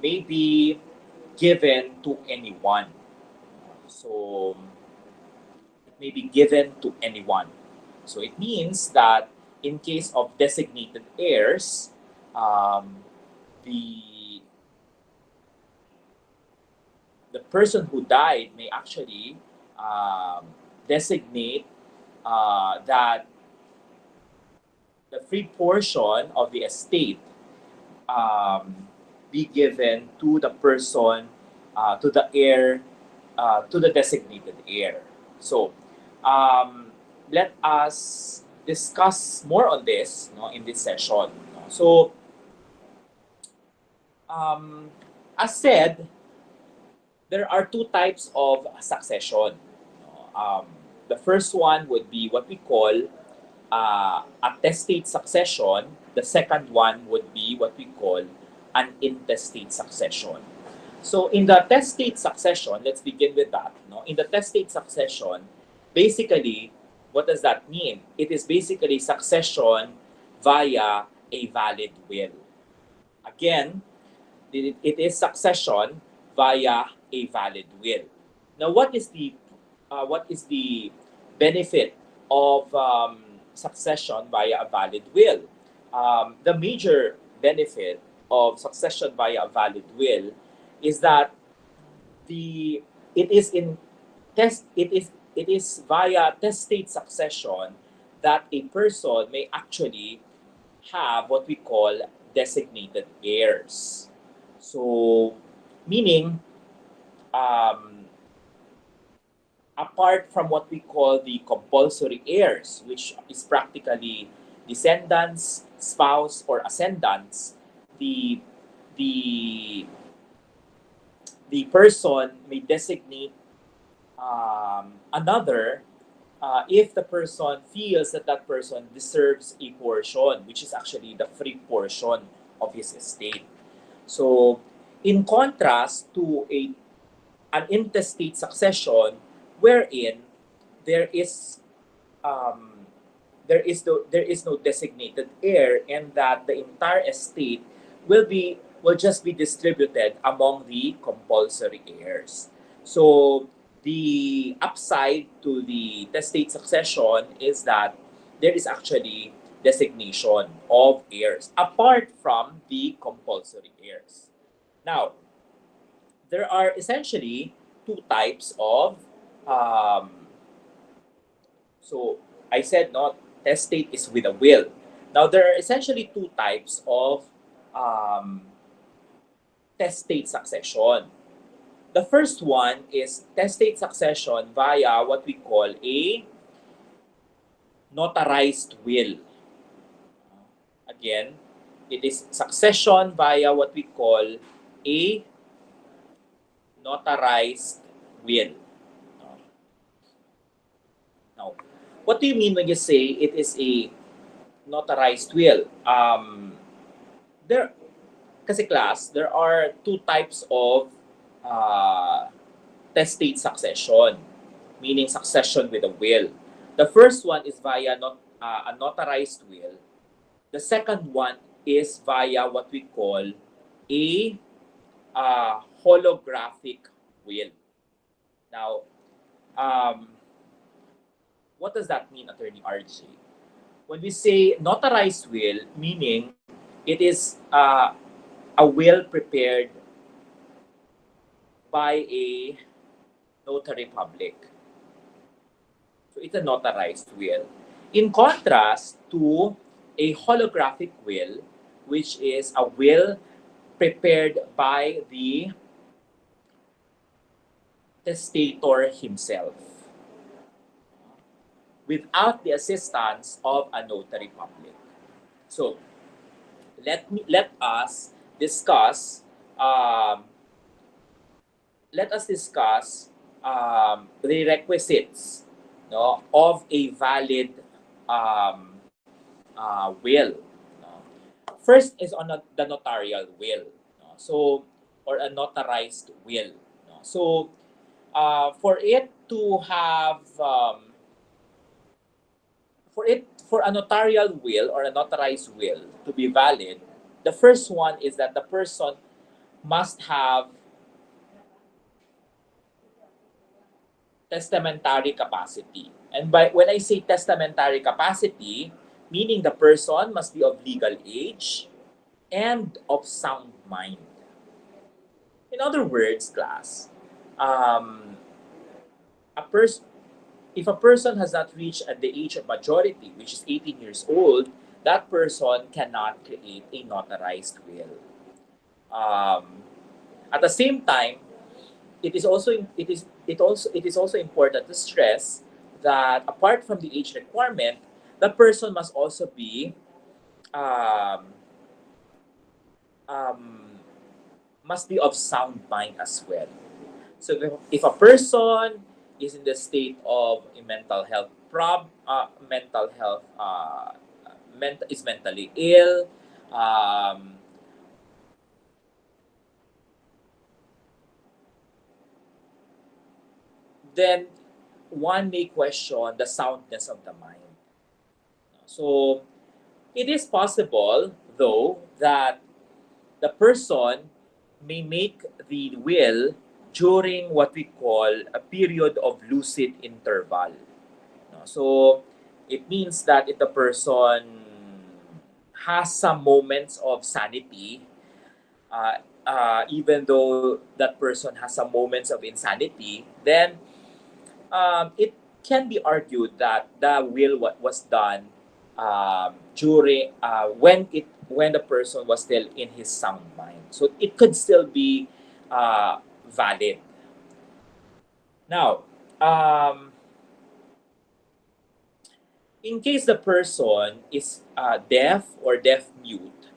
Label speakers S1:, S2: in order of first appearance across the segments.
S1: may be given to anyone. So it may be given to anyone. So it means that in case of designated heirs, um, the the person who died may actually um, designate that the free portion of the estate um, be given to the person, to the heir, to the designated heir. So, um, let us discuss more on this, no, in this session. No? So, um, as said, there are two types of succession. No? The first one would be what we call a testate succession. The second one would be what we call an intestate succession. So in the testate succession, let's begin with that. No? In the testate succession, basically, what does that mean? It is basically succession via a valid will. Again, it is succession via a valid will. Now, what is the benefit of succession via a valid will? The major benefit of succession via a valid will is that the it is in it is via testate succession that a person may actually have what we call designated heirs. So, meaning, um, apart from what we call the compulsory heirs, which is practically descendants, spouse, or ascendants, the the the person may designate another if the person feels that that person deserves a portion, which is actually the free portion of his estate. So, in contrast to an intestate succession, wherein there is um, there is no designated heir, and that the entire estate will just be distributed among the compulsory heirs. So the upside to the testate succession is that there is actually designation of heirs apart from the compulsory heirs. Now, there are essentially two types of um, so I said not testate is with a will. Now there are essentially two types of um, testate succession. The first one is testate succession via what we call a notarized will. Again, it is succession via what we call a notarized will. Now, what do you mean when you say it is a notarized will? There, kasi class, there are two types of uh, testate succession, meaning succession with a will. The first one is via a notarized will. The second one is via what we call a holographic will. Now, um, what does that mean, Attorney RJ? When we say notarized will, meaning it is a will prepared by a notary public. So it's a notarized will. In contrast to a holographic will, which is a will prepared by the testator himself without the assistance of a notary public. So let us discuss um, the requisites, no, of a valid will. No? First is on the notarial will. No? So, or a notarized will. No? So, for it to have, for a notarial will or a notarized will to be valid, the first one is that the person must have testamentary capacity. And by when I say testamentary capacity, meaning the person must be of legal age and of sound mind. In other words, class, um, a person if a person has not reached at the age of majority, which is 18 years old, that person cannot create a notarized will. Um, at the same time, it is also important to stress that apart from the age requirement, the person must also be um, um, of sound mind as well. So if a person is in the state of a mental health is mentally ill, um, then one may question the soundness of the mind. So it is possible, though, that the person may make the will during what we call a period of lucid interval. No? So it means that if the person has some moments of sanity, even though that person has some moments of insanity, then it can be argued that the will what was done during when the person was still in his sound mind. So it could still be valid. Now, um, in case the person is deaf or deaf mute,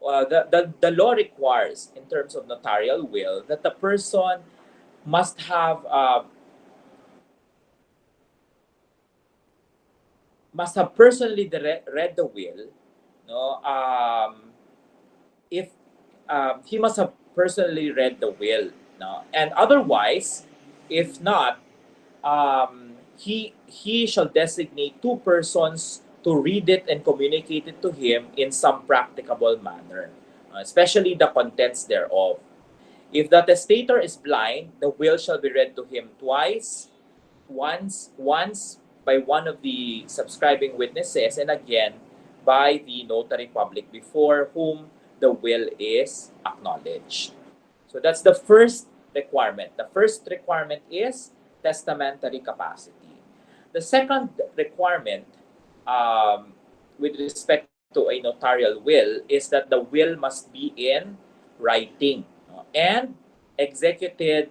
S1: the law requires, in terms of notarial will, that the person must have personally read the will. No, if he must have personally read the will. No, and otherwise, if not, he shall designate two persons to read it and communicate it to him in some practicable manner, especially the contents thereof. If the testator is blind, the will shall be read to him twice, once by one of the subscribing witnesses, and again by the notary public before whom the will is acknowledged. So that's the first requirement. The first requirement is testamentary capacity. The second requirement, with respect to a notarial will, is that the will must be in writing, and executed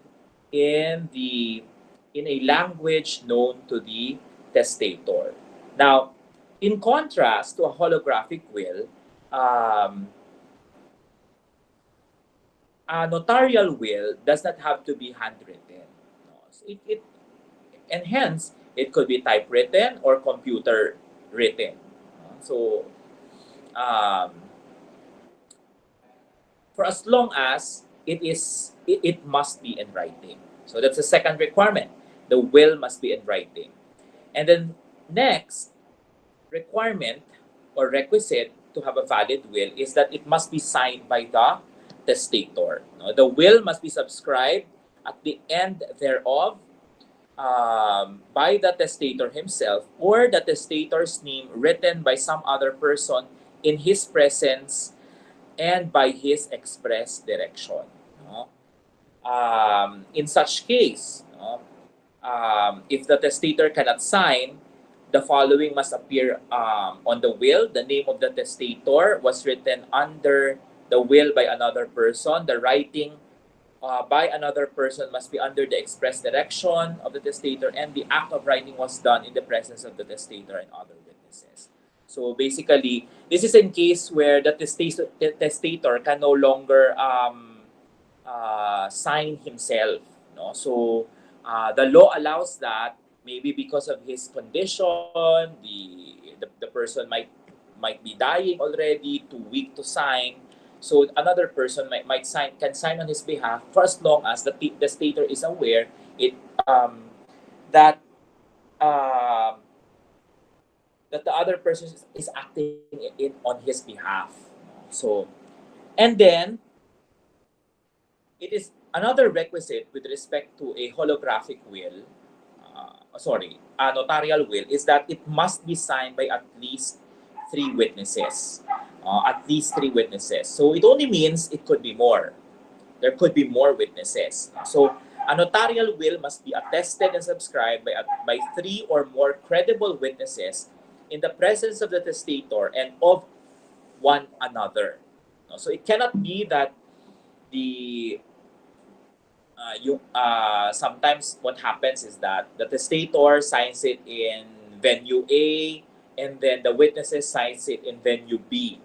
S1: in the in a language known to the testator. Now, in contrast to a holographic will, um, a notarial will does not have to be handwritten. No. So and hence, it could be typewritten or computer written. So, um, for as long as it must be in writing. So that's the second requirement. The will must be in writing. And then next requirement or requisite to have a valid will is that it must be signed by the testator. No, the will must be subscribed at the end thereof by the testator himself, or the testator's name written by some other person in his presence and by his express direction. No? In such case, no, if the testator cannot sign, the following must appear on the will. The name of the testator was written under the will by another person. The writing by another person must be under the express direction of the testator, and the act of writing was done in the presence of the testator and other witnesses. So basically, this is in case where the testator can no longer sign himself. No? So the law allows that, maybe because of his condition, the person might be dying already, too weak to sign. So another person might can sign on his behalf for as long as the stater is aware it that um, that the other person is acting in on his behalf. So and then It is another requisite with respect to a holographic will, a notarial will, is that it must be signed by at least three witnesses. At least three witnesses. So it only means it could be more. There could be more witnesses. So a notarial will must be attested and subscribed by three or more credible witnesses in the presence of the testator and of one another. So it cannot be that the you sometimes what happens is that the testator signs it in venue A and then the witnesses signs it in venue B,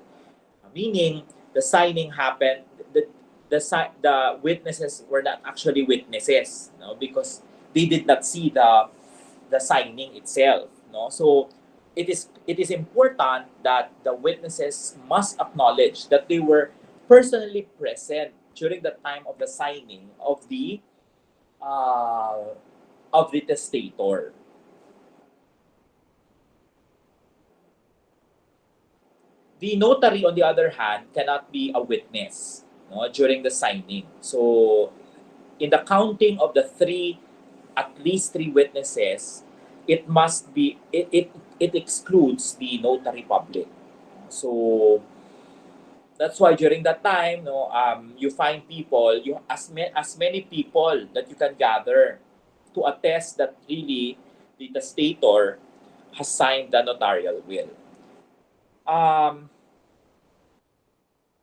S1: meaning the signing happened the witnesses were not actually witnesses, no, because they did not see the signing itself, no. So it is important that the witnesses must acknowledge that they were personally present during the time of the signing uh, of the testator. The notary, on the other hand, cannot be a witness, no, during the signing. So, in the counting of the three, at least three witnesses, it must be it excludes the notary public. So that's why during that time, no, you find people, as many people that you can gather to attest that really the testator has signed the notarial will. Um,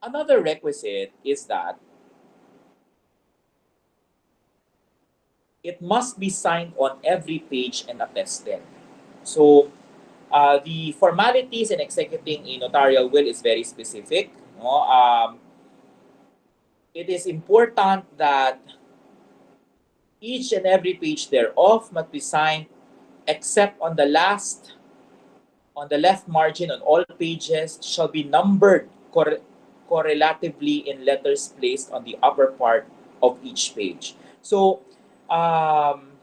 S1: Another requisite is that it must be signed on every page and attested. So the formalities in executing a notarial will is very specific. No? It is important that each and every page thereof must be signed except on the left margin on all pages shall be numbered correlatively in letters placed on the upper part of each page. So, um,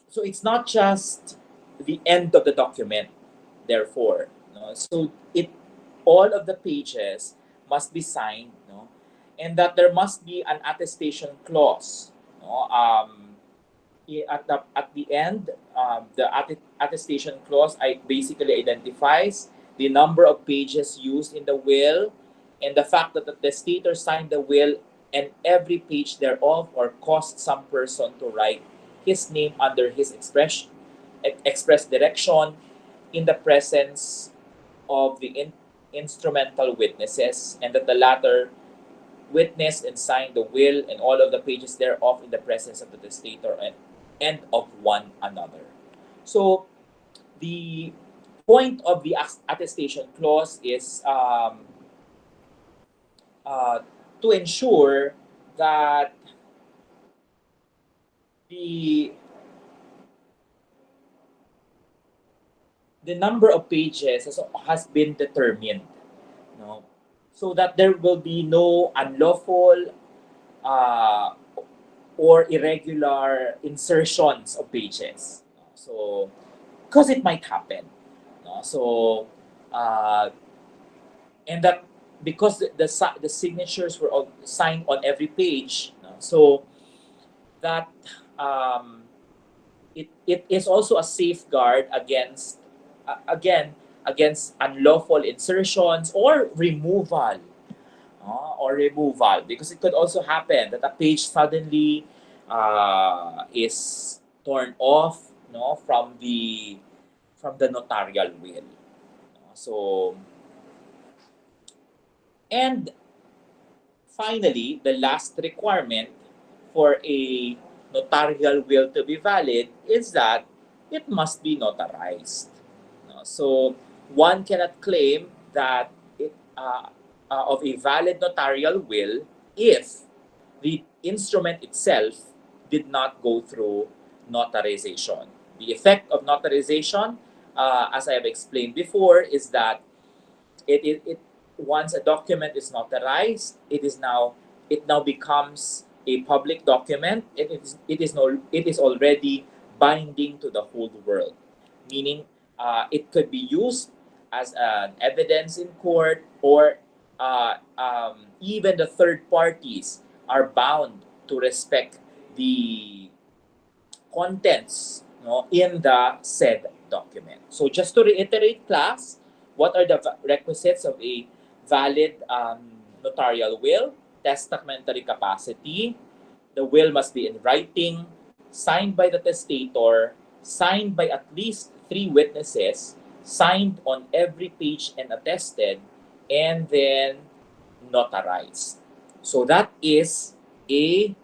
S1: so it's not just the end of the document, therefore. No? So it all of the pages must be signed, no? And that there must be an attestation clause. No? At the end, the attestation clause basically identifies the number of pages used in the will and the fact that the testator signed the will and every page thereof or caused some person to write his name under his express direction in the presence of the instrumental witnesses, and that the latter witnessed and signed the will and all of the pages thereof in the presence of the testator and of one another. So the point of the attestation clause is uh, to ensure that the the number of pages has been determined, no, so that there will be no unlawful uh, or irregular insertions of pages. So, because it might happen, no? So, uh, and that because the signatures were all signed on every page, no? So that um, it is also a safeguard against again against unlawful insertions or removal, because it could also happen that a page suddenly is torn off, no, from the notarial will. So, and finally, the last requirement for a notarial will to be valid is that it must be notarized. So one cannot claim that of a valid notarial will if the instrument itself did not go through notarization. The effect of notarization, as I have explained before, is that it once a document is notarized, it now becomes a public document. It is already binding to the whole world, meaning it could be used as an evidence in court or even the third parties are bound to respect the contents, no, in the said document. So just to reiterate, class, what are the requisites of a valid notarial will? Testamentary capacity. The will must be in writing, signed by the testator, signed by at least 3 witnesses, signed on every page and attested, and then notarized. So that is a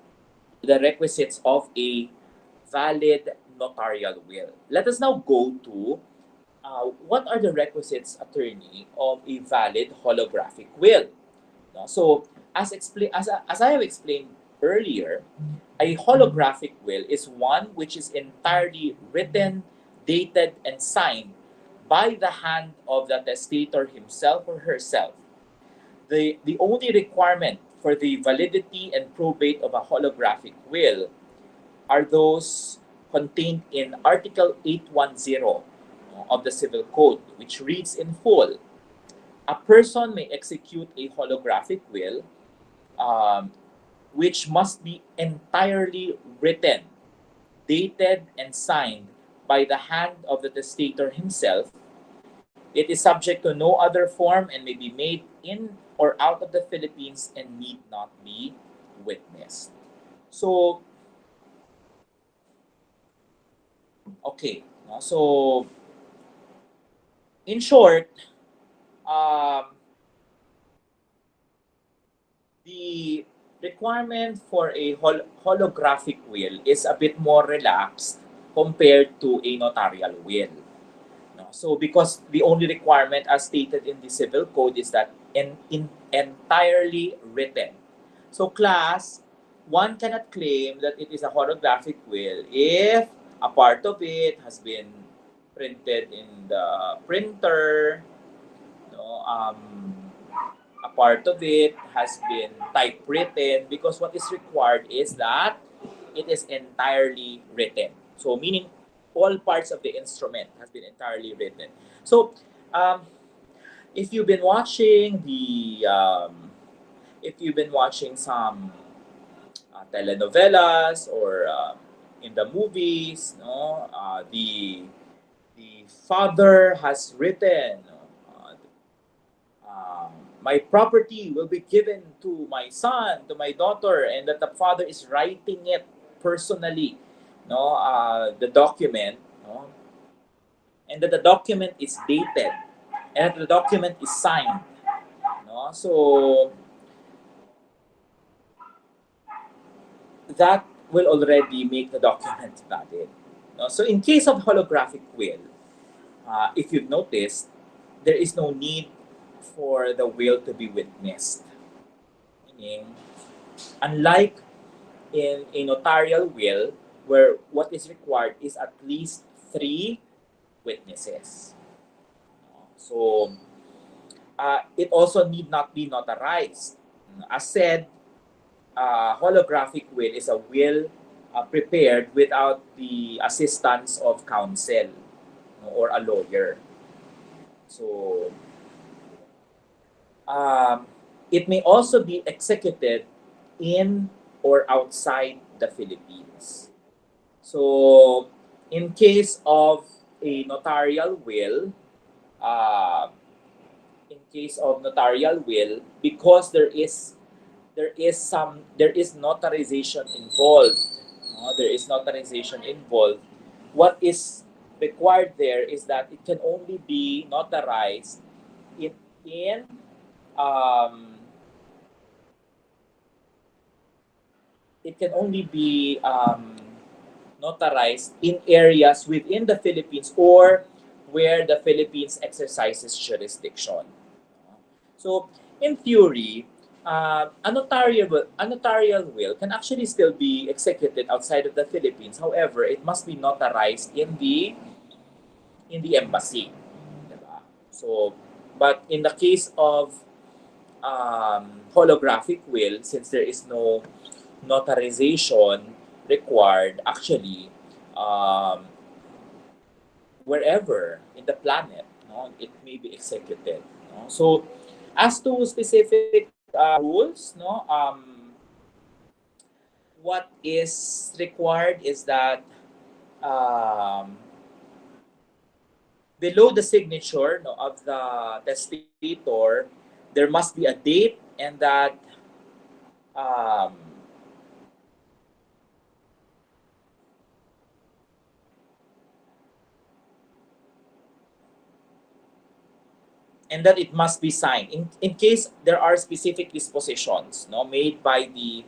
S1: the requisites of a valid notarial will. Let us now go to what are the requisites, attorney, of a valid holographic will. No? So, as I have explained earlier, a holographic will is one which is entirely written, dated, and signed by the hand of the testator himself or herself. The only requirement for the validity and probate of a holographic will are those contained in Article 810 of the Civil Code, which reads in full: a person may execute a holographic will, um, which must be entirely written, dated, and signed by the hand of the testator himself. It is subject to no other form and may be made in or out of the Philippines and need not be witnessed. So, okay. So, in short, um, the requirement for a holographic will is a bit more relaxed compared to a notarial will. No? So, because the only requirement, as stated in the Civil Code, is that entirely written. So, class, one cannot claim that it is a holographic will if a part of it has been printed in the printer, no, a part of it has been typewritten, because what is required is that it is entirely written. So, meaning all parts of the instrument has been entirely written. So, um, if you've been watching if you've been watching some telenovelas or in the movies, no, the father has written, my property will be given to my son, to my daughter, and that the father is writing it personally, no, the document, no, and that the document is dated, and that the document is signed, no. So that will already make the document valid. No? So in case of holographic will, if you've noticed, there is no need for the will to be witnessed. Meaning, unlike in a notarial will, where what is required is at least 3 witnesses. So, it also need not be notarized. As said, holographic will is a will prepared without the assistance of counsel, no, or a lawyer. So, um, it may also be executed in or outside the Philippines. So, in case of a notarial will, uh, because there is notarization involved. There is notarization involved. What is required there is that it can only be notarized in um, it can only be notarized in areas within the Philippines or where the Philippines exercises jurisdiction. So, in theory, a notarial will can actually still be executed outside of the Philippines. However, it must be notarized in the embassy. Diba? So, but in the case of holographic will, since there is no notarization required, actually, um, wherever in the planet, no, it may be executed. No? So, As to specific rules, no, what is required is that um, below the signature, no, of the testator, there must be a date, and that um, it must be signed in case there are specific dispositions, no, made by the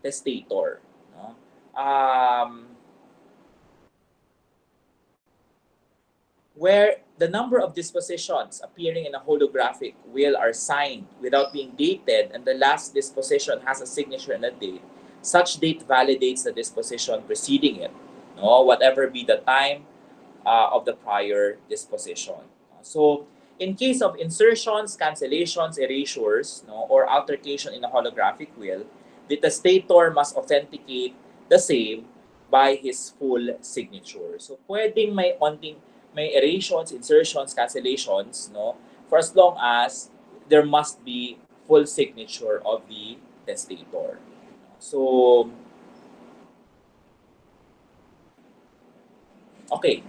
S1: testator, no. Where the number of dispositions appearing in a holographic will are signed without being dated, and the last disposition has a signature and a date, such date validates the disposition preceding it, no, whatever be the time of the prior disposition. So, in case of insertions, cancellations, erasures, no, or altercation in a holographic will, the testator must authenticate the same by his full signature. So, pwedeng may erasions, insertions, cancellations, no, for as long as there must be full signature of the testator. So, okay.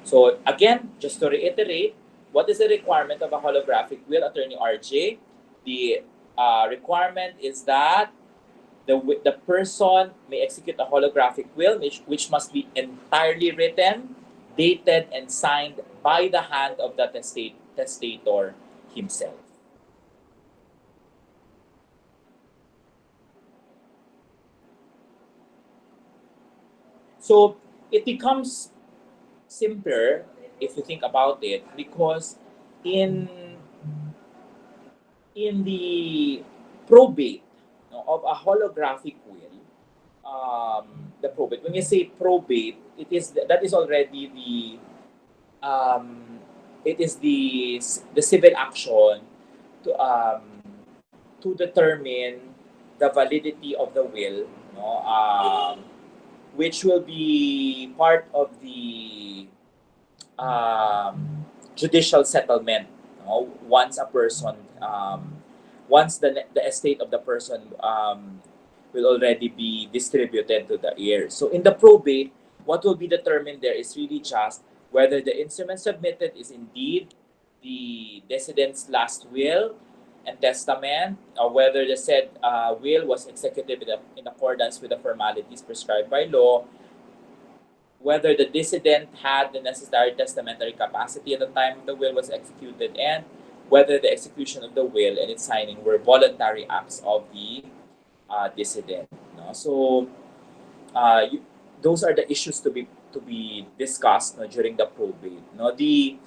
S1: So again, just to reiterate, what is the requirement of a holographic will, Attorney RJ? The requirement is that the person may execute a holographic will, which must be entirely written, dated, and signed by the hand of the testator himself. So it becomes simpler if you think about it, because in the probate, no, of a holographic will, the probate. When you say probate, that is already the civil action to determine the validity of the will, no, which will be part of the judicial settlement. No? Once a person, once the estate of the person will already be distributed to the heirs. So in the probate, what will be determined there is really just whether the instrument submitted is indeed the decedent's last will and testament, or whether the said will was executed in accordance with the formalities prescribed by law, whether the decedent had the necessary testamentary capacity at the time of the will was executed, and whether the execution of the will and its signing were voluntary acts of the decedent. No? So those are the issues to be discussed, no, during the probate. No? The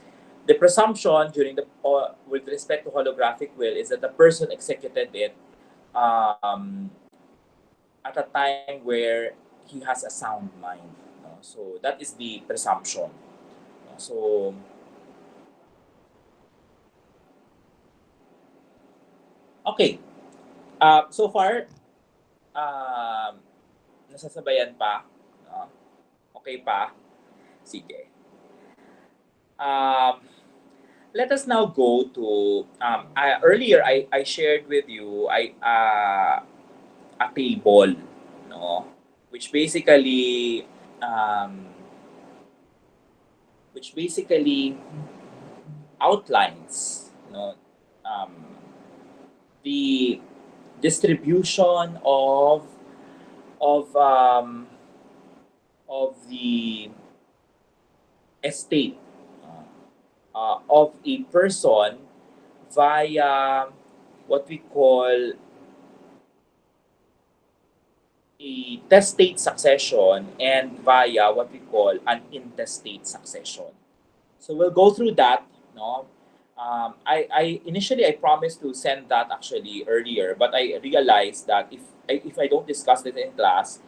S1: presumption during the with respect to holographic will is that the person executed it um, at a time where he has a sound mind. No? So that is the presumption. No? So okay. So far, um, nasasabayan pa. No? Okay pa? Sige. Um, Let us now go to earlier I shared with you a table, no, which basically um, outlines, no, um, the distribution of um, of the estate of a person via what we call a testate succession and via what we call an intestate succession. So we'll go through that. No, I initially I promised to send that actually earlier, but I realized that if I don't discuss it in class,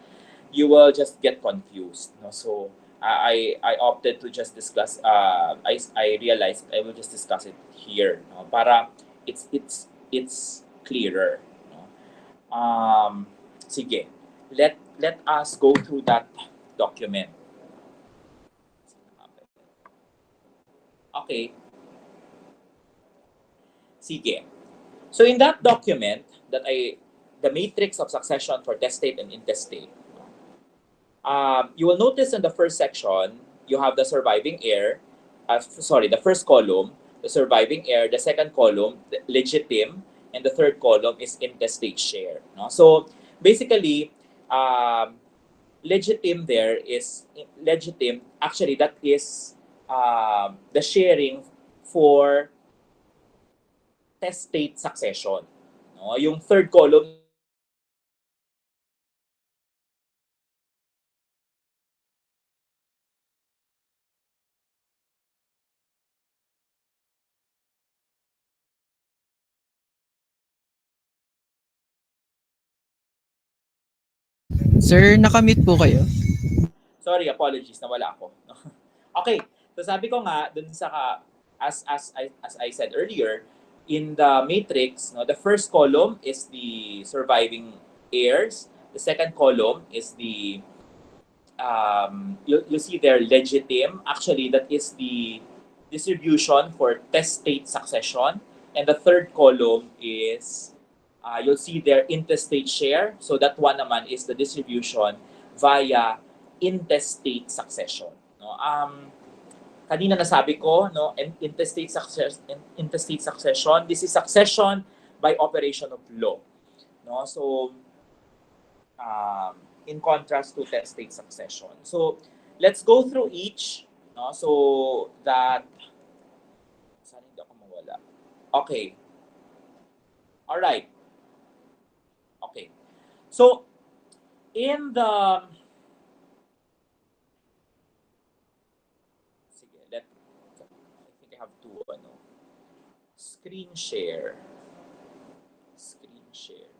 S1: you will just get confused. No, so I opted to just discuss. I realized I will just discuss it here. No, para it's clearer. No? Sige. Let us go through that document. Okay. Sige. So in that document the matrix of succession for testate and intestate, you will notice in the first section, you have the surviving heir, the first column, the surviving heir, the second column, the legitim, and the third column is intestate share. No? So basically, legitim there is, legitim, actually that is the sharing for testate succession. No? Yung third column,
S2: Sir, nakamute po kayo.
S1: sorry, apologies, nawala ako. Okay, so sabi ko nga, dun sa, as I said earlier, in the matrix, no, the first column is the surviving heirs. The second column is the, you see there, legitim. Actually, that is the distribution for testate succession. And the third column is, you'll see there, intestate share. So that one naman is the distribution via intestate succession. No? Kanina nasabi ko, no, intestate succession, this is succession by operation of law. No? So, in contrast to testate succession. So, let's go through each, no? So that, saan hindi ako mawala? Okay. All right. Okay. So, in the, sige, I think I have to, screen share. Screen share.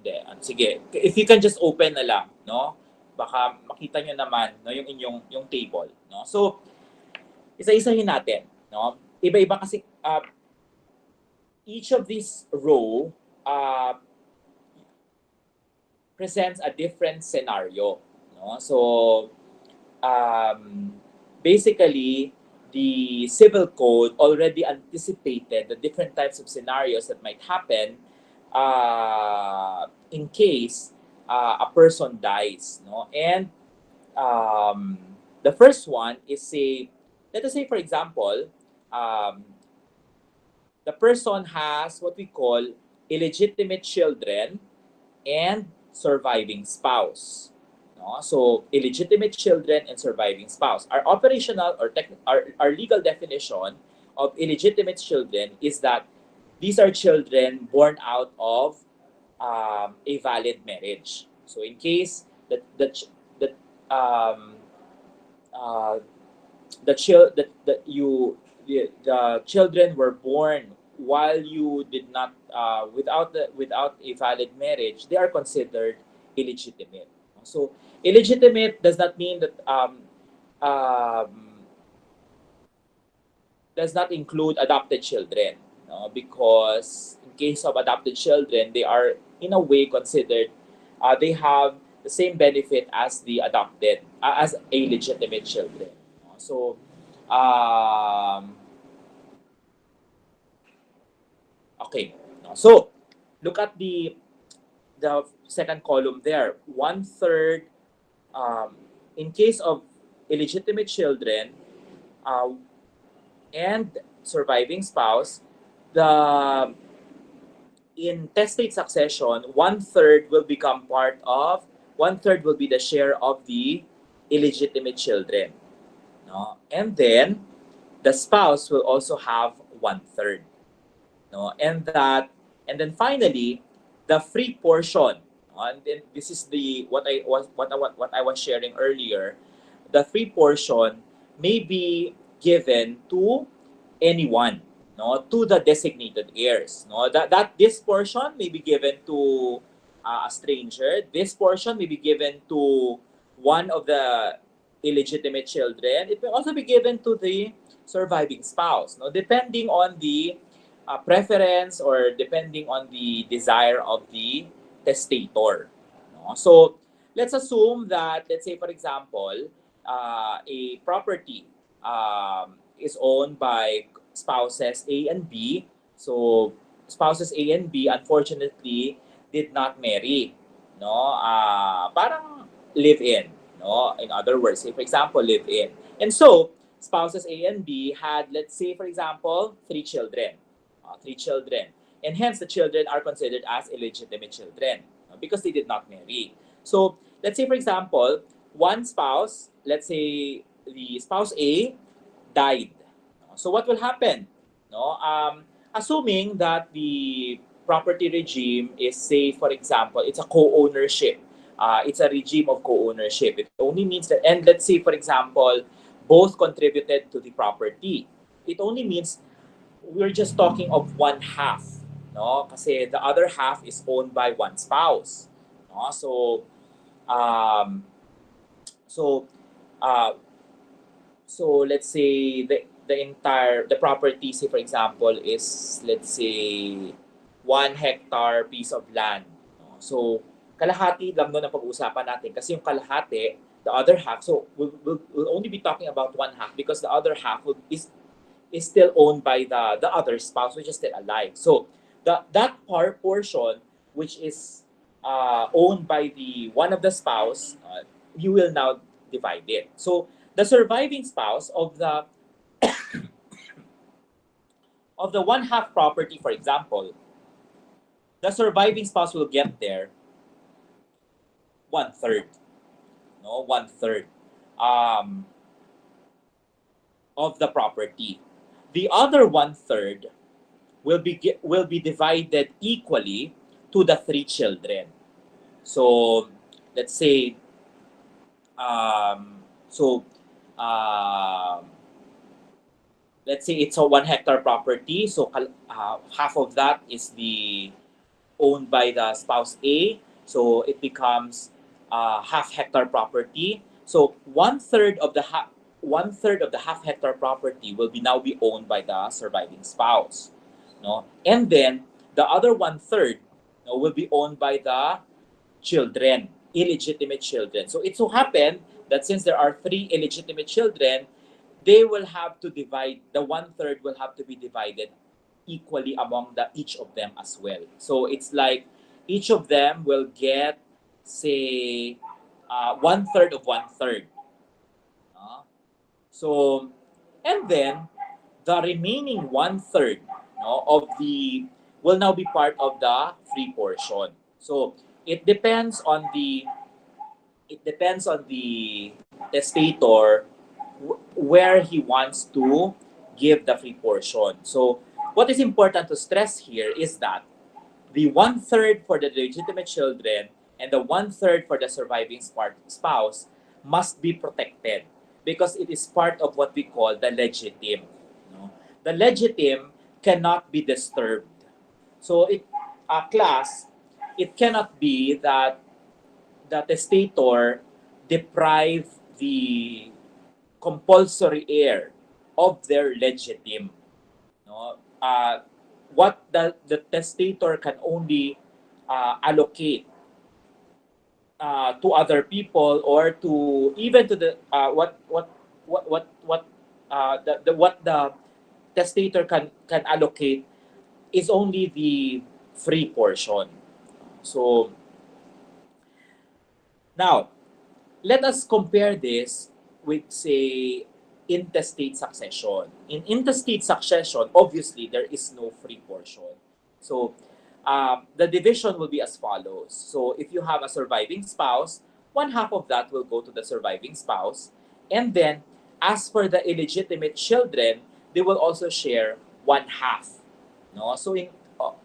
S1: Hindi. Sige, if you can just open na lang, no? Baka makita nyo naman, no, yung inyong yung table, no? So, isa-isahin natin, no? Iba-iba kasi each of these row presents a different scenario, no? So, basically, the civil code already anticipated the different types of scenarios that might happen in case a person dies, no? And the first one is, let us say, for example, the person has what we call illegitimate children and surviving spouse. No? So, illegitimate children and surviving spouse. Our operational or our legal definition of illegitimate children is that these are children born out of a valid marriage. So, in case that um, uh, the children were born while you did not without a valid marriage, they are considered illegitimate. So illegitimate does not mean that um, does not include adopted children, no? Because in case of adopted children, they are in a way considered, they have the same benefit as the adopted, as a legitimate children. No? So, okay. No? So, look at the second column there. One third, in case of illegitimate children, uh, and surviving spouse, the in testate succession, one third will be the share of the illegitimate children. No? And then the spouse will also have one third. No? And then finally, the free portion. And then this is the what I was sharing earlier. The free portion may be given to anyone, no, to the designated heirs, no, that this portion may be given to a stranger. This portion may be given to one of the illegitimate children. It may also be given to the surviving spouse, no, depending on the preference or depending on the desire of the testator. No? So let's assume that, let's say, for example, a property is owned by spouses A and B. So spouses A and B, unfortunately, did not marry. No, parang live in. No, in other words, say for example, live in. And so spouses A and B had, let's say, for example, three children, and hence the children are considered as illegitimate children, because they did not marry. So let's say, for example, one spouse, let's say the spouse A died. So what will happen? No, assuming that the property regime is, say, for example, it's a co-ownership. It's a regime of co-ownership. It only means that, and let's say, for example, both contributed to the property. It only means we're just talking of one half, no? Kasi the other half is owned by one spouse, no? Um, so, uh, so let's say the property, say for example, is, let's say, 1 hectare piece of land. No? So kalahati lang doon ang pag-uusapan natin, kasi yung kalahati, the other half, so we'll only be talking about one half because the other half is still owned by the other spouse, which is still alive. So that portion which is owned by the one of the spouse, you will now divide it. So the surviving spouse of the one half property, for example, the surviving spouse will get there one third, no, one third um, of the property. The other one third will be divided equally to the three children. So let's say um, so um, let's say it's a 1 hectare property. So half of that is the owned by the spouse A. So it becomes half-hectare property. So one third of the half-hectare property will be now be owned by the surviving spouse. No, and then the other one third, no, will be owned by the children, illegitimate children. So it so happened that since there are three illegitimate children, they will have to divide, the one third will have to be divided equally among each of them as well. So it's like each of them will get, say, one third of one third. So, and then the remaining one third, no, of the will now be part of the free portion. So it depends on the testator where he wants to give the free portion. So what is important to stress here is that the one third for the legitimate children and the one third for the surviving spouse must be protected because it is part of what we call the legitime. No? The legitime cannot be disturbed. So it cannot be that the testator deprive the compulsory heir of their legitime. No? What the testator can only allocate to other people or to even to the what the testator can allocate is only the free portion. So now let us compare this with, say, intestate succession. In intestate succession, obviously, there is no free portion. So, the division will be as follows. So, if you have a surviving spouse, one half of that will go to the surviving spouse. And then, as for the illegitimate children, they will also share one half. No? So,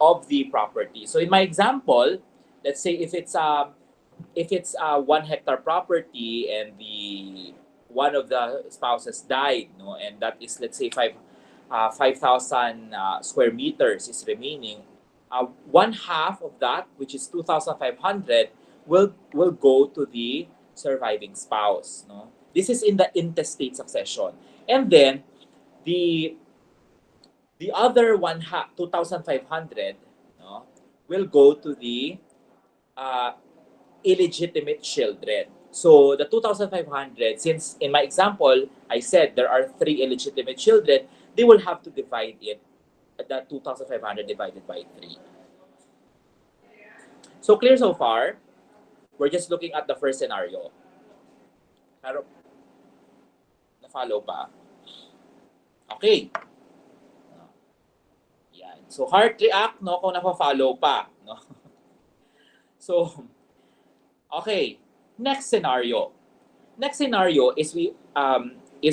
S1: of the property. So, in my example, let's say if it's a 1 hectare property and the one of the spouses died, no, and that is, let's say, 5,000 square meters is remaining, one half of that, which is 2,500, will go to the surviving spouse. No, this is in the intestate succession, and then the the other one half, 2,500, no, will go to the uh, illegitimate children. So the 2,500, since in my example, I said there are 3 illegitimate children, they will have to divide it, that 2,500 divided by 3. So clear so far? We're just looking at the first scenario. Pero, na-follow pa? Okay. Yan. So heart react, no, kung na-follow pa. No? So, okay. Next scenario. Next scenario is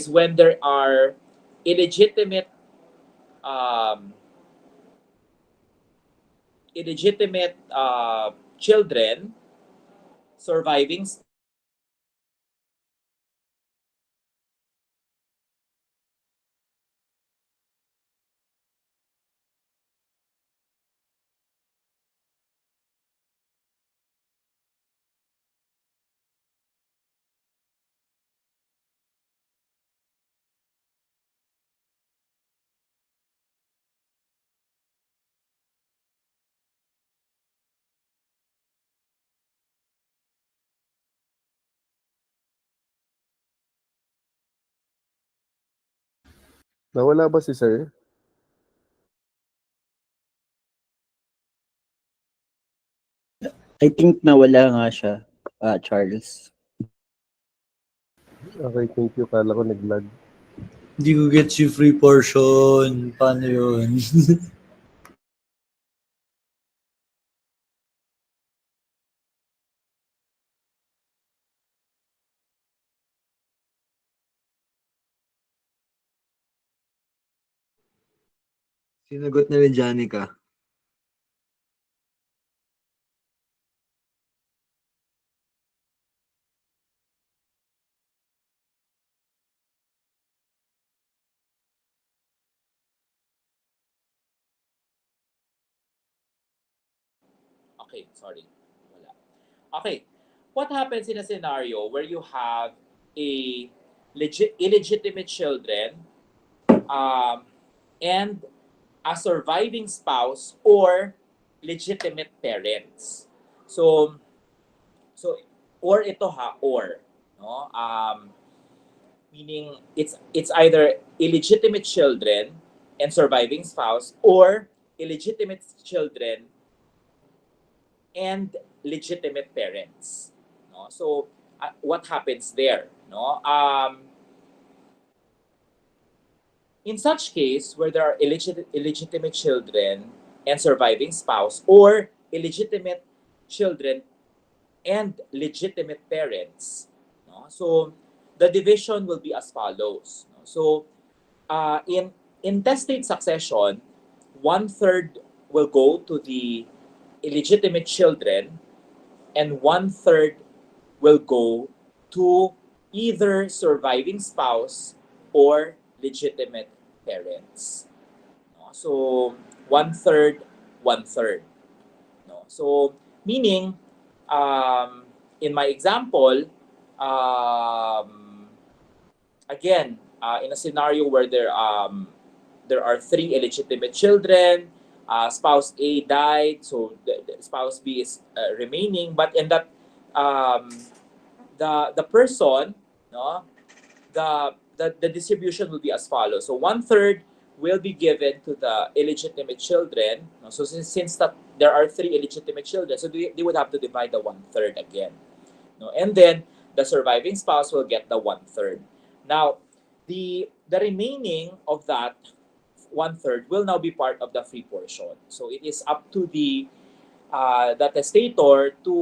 S1: when there are illegitimate children surviving.
S3: Nawala ba si sir?
S4: I think nawala nga siya, Charles.
S3: Okay, thank you. Kala ko nag-lag.
S5: Hindi ko gets yung free portion. Paano yun? Sinagot na rin Janica.
S1: Okay, sorry. Wala. Okay. What happens in a scenario where you have a illegitimate children and a surviving spouse or legitimate parents? So, or ito ha, or, no? Meaning it's either illegitimate children and surviving spouse or illegitimate children and legitimate parents. No? So what happens there? No? In such case, where there are illegitimate children and surviving spouse, or illegitimate children and legitimate parents, no? So the division will be as follows. No? So in intestate succession, 1/3 will go to the illegitimate children and 1/3 will go to either surviving spouse or legitimate parents. No? So 1/3, 1/3. No? So meaning, in my example, again, in a scenario where there are 3 illegitimate children, spouse A died, so the spouse B is remaining, but in that the person, no, the distribution will be as follows. So 1/3 will be given to the illegitimate children. No? So since that there are 3 illegitimate children, so they would have to divide the 1/3 again. No? And then the surviving spouse will get the 1/3. Now, the remaining of that 1/3 will now be part of the free portion. So it is up to the testator to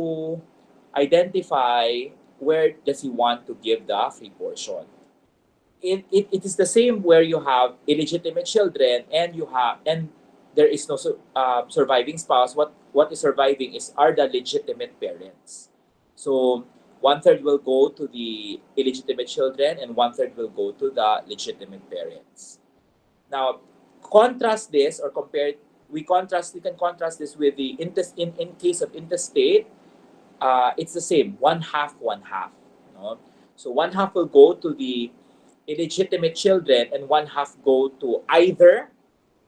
S1: identify where does he want to give the free portion. It is the same where you have illegitimate children and there is no surviving spouse. What is surviving are the legitimate parents. So 1/3 will go to the illegitimate children and 1/3 will go to the legitimate parents. Now, contrast this or compare. We can contrast this with the in case of intestate. It's the same, 1/2, 1/2. No? So 1/2 will go to the illegitimate children and 1/2 go to either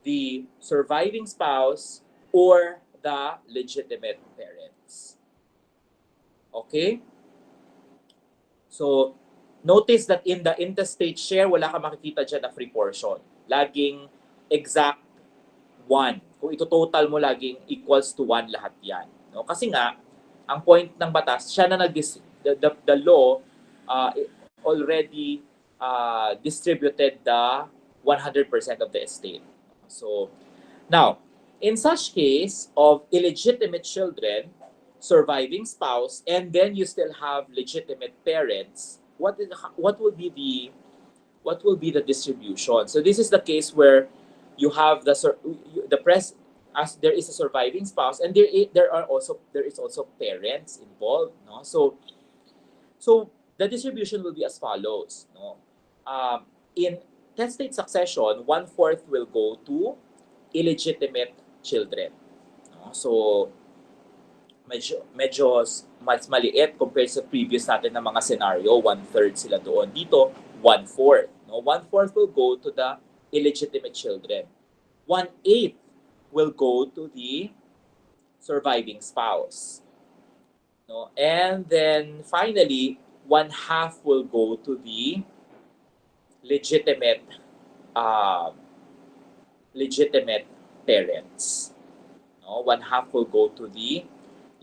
S1: the surviving spouse or the legitimate parents. Okay? So, notice that in the interstate share, wala ka makikita dyan na free portion. Laging exact 1. Kung ito-total mo, laging equals to 1 lahat yan. No? Kasi nga, ang point ng batas, siya na the law already distributed the 100% of the estate. So, now, in such case of illegitimate children, surviving spouse, and then you still have legitimate parents, what will be the distribution? So this is the case where you have the press as there is a surviving spouse, and there is also parents involved. No, so the distribution will be as follows. No, in testate succession, 1/4 will go to illegitimate children. No? So medyo mas maliit compared sa previous natin na mga scenario, 1/3 sila doon. Dito, 1/4. No? 1/4 will go to the illegitimate children. 1/8 will go to the surviving spouse. No? And then finally, 1/2 will go to the legitimate parents. No? 1/2 will go to the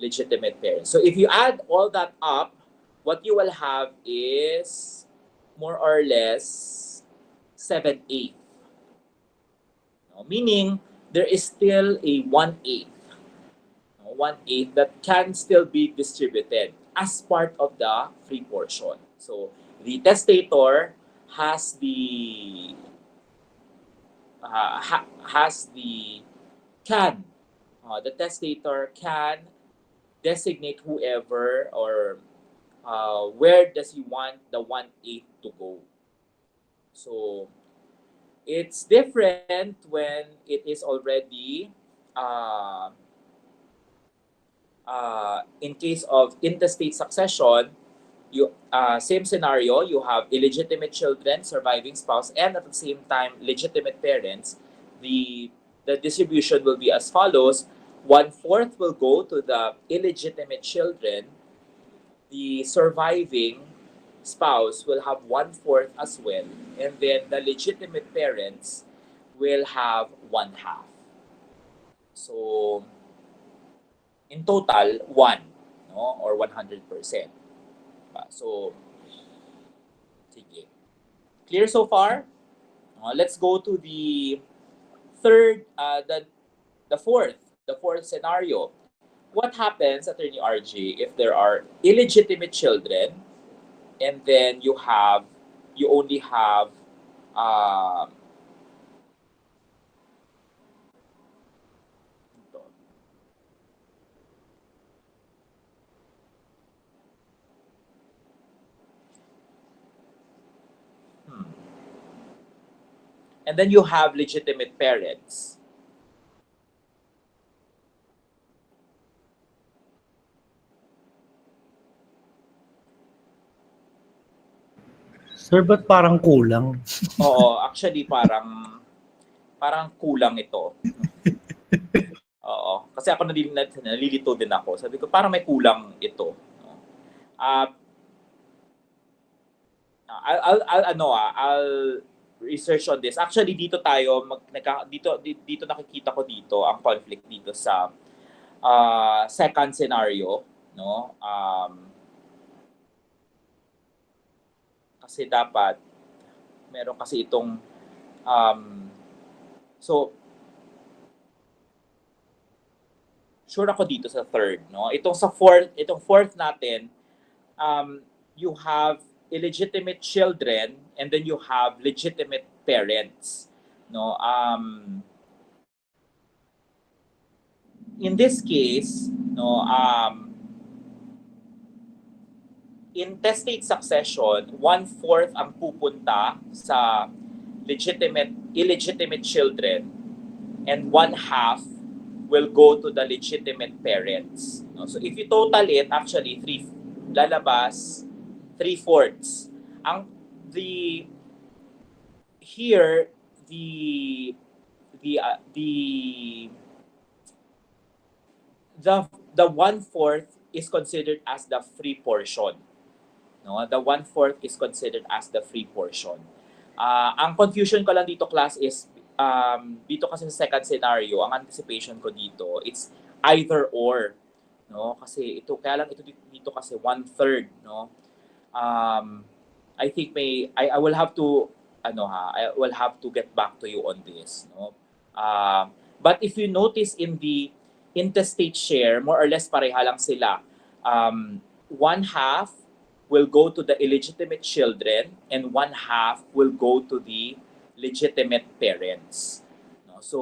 S1: legitimate parents. So if you add all that up, what you will have is more or less 7/8. No? Meaning there is still a 1/8. No? 1/8 that can still be distributed as part of the free portion. So the testator has the the testator can designate whoever or where does he want the 1/8 to go. So it's different when it is already in case of intestate succession. You same scenario, you have illegitimate children, surviving spouse, and at the same time legitimate parents. The distribution will be as follows: 1/4 will go to the illegitimate children. The surviving spouse will have 1/4 as well, and then the legitimate parents will have 1/2. So in total, 1, no, or 100%. So, sige. Clear so far? Let's go to the third, the fourth scenario. What happens, Attorney RJ, if there are illegitimate children, and then you only have and then you have legitimate parents.
S5: Sir, ba't parang kulang?
S1: Oo, actually parang kulang ito. Oo, kasi ako nalilito din ako. Sabi ko parang may kulang ito. I'll research on this. Actually dito dito nakikita ko dito ang conflict dito sa second scenario, no? Kasi dapat meron kasi itong so sure ako dito sa third, no? Itong fourth natin, you have illegitimate children and then you have legitimate parents, no? In this case, no, in testate succession, 1/4 ang pupunta sa illegitimate children, and 1/2 will go to the legitimate parents. No? So if you total it, actually lalabas 3/4. The 1/4 is considered as the free portion. No, the 1/4 is considered as the free portion. Ang confusion ko lang dito, class, is dito kasi sa second scenario, ang anticipation ko dito, it's either or, no? Kasi ito, kaya lang ito dito kasi 1/3, no? I think I will have to I will have to get back to you on this, no? But if you notice in the intestate share, more or less pareha lang sila. 1/2 will go to the illegitimate children and 1/2 will go to the legitimate parents. No? So,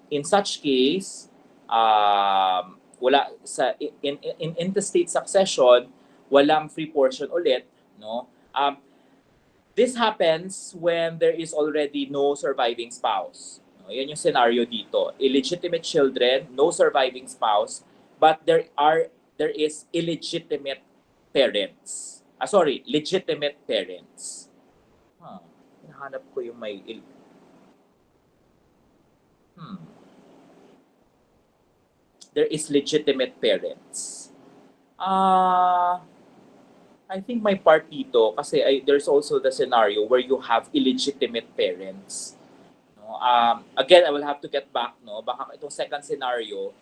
S1: in such case, wala sa in intestate succession, walang free portion ulit, no? This happens when there is already no surviving spouse. No, yan yung scenario dito. Illegitimate children, no surviving spouse, but there is illegitimate parents. Legitimate parents. Hinahanap ko yung may There is legitimate parents. I think my part dito kasi there's also the scenario where you have illegitimate parents. No? Again, I will have to get back, no? Baka itong second scenario,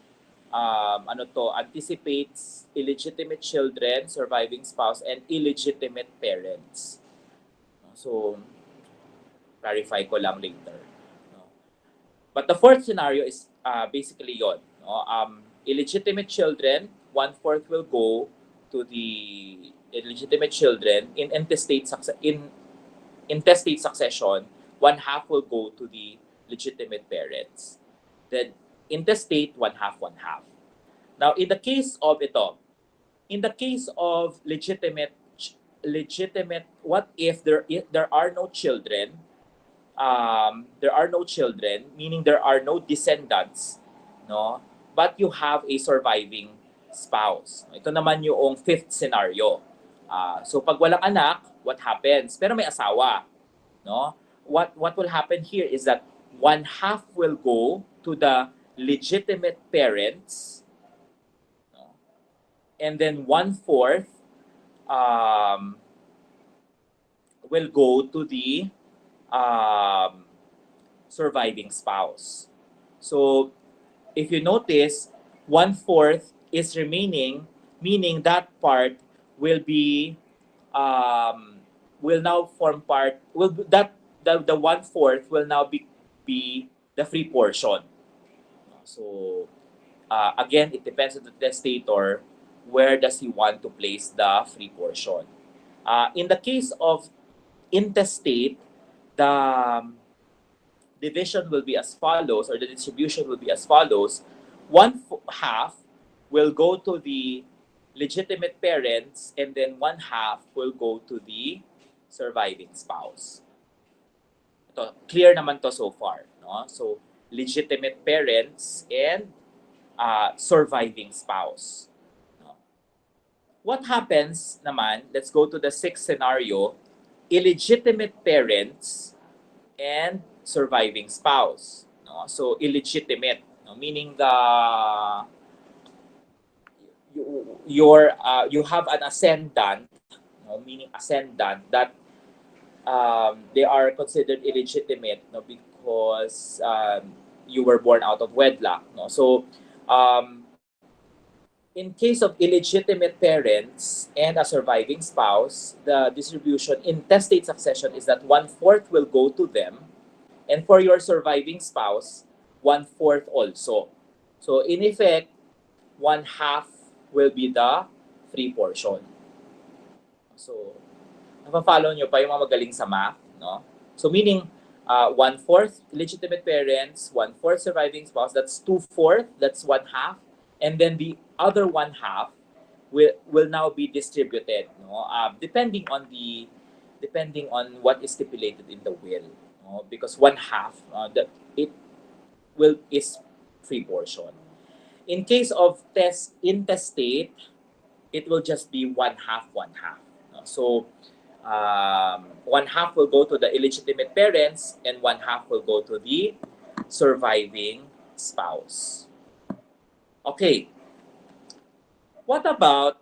S1: anticipates illegitimate children, surviving spouse, and illegitimate parents. So, clarify ko lang later. No? But the fourth scenario is basically yon. No? Illegitimate children, 1/4 will go to the illegitimate children. In intestate succession, 1/2 will go to the legitimate parents. Then intestate, 1/2, 1/2. Now, in the case of legitimate, what if there are no children? There are no children, meaning there are no descendants, no? But you have a surviving spouse. Ito naman yung fifth scenario. So pag walang anak, what happens? Pero may asawa, no? What will happen here is that 1/2 will go to the legitimate parents, no? And then 1/4 will go to the surviving spouse. So if you notice, 1/4 is remaining, meaning that part will be will now form part the 1/4 will now be the free portion. So again, it depends on the testator, where does he want to place the free portion. In the case of intestate, the division will be as follows, or the distribution will be as follows. 1/2 will go to the legitimate parents, and then 1/2 will go to the surviving spouse. Ito, clear naman to so far, no? So, legitimate parents and surviving spouse. No? What happens naman, let's go to the sixth scenario, illegitimate parents and surviving spouse. No? So, illegitimate, no? Meaning you have an ascendant, no? Meaning ascendant that they are considered illegitimate, no? Because you were born out of wedlock, no? So in case of illegitimate parents and a surviving spouse, the distribution in testate succession is that 1/4 will go to them, and for your surviving spouse, 1/4 also. So in effect, 1/2 will be the free portion. So, napafollow nyo pa yung mga magaling sa math, no? So, meaning, 1/4 legitimate parents, 1/4 surviving spouse, that's 2/4, that's 1/2, and then the other 1/2 will now be distributed, no? Depending on what is stipulated in the will, no? Because 1/2 is free portion. In case of intestate, it will just be 1/2, 1/2. So, 1/2 will go to the illegitimate parents, and 1/2 will go to the surviving spouse. Okay. What about,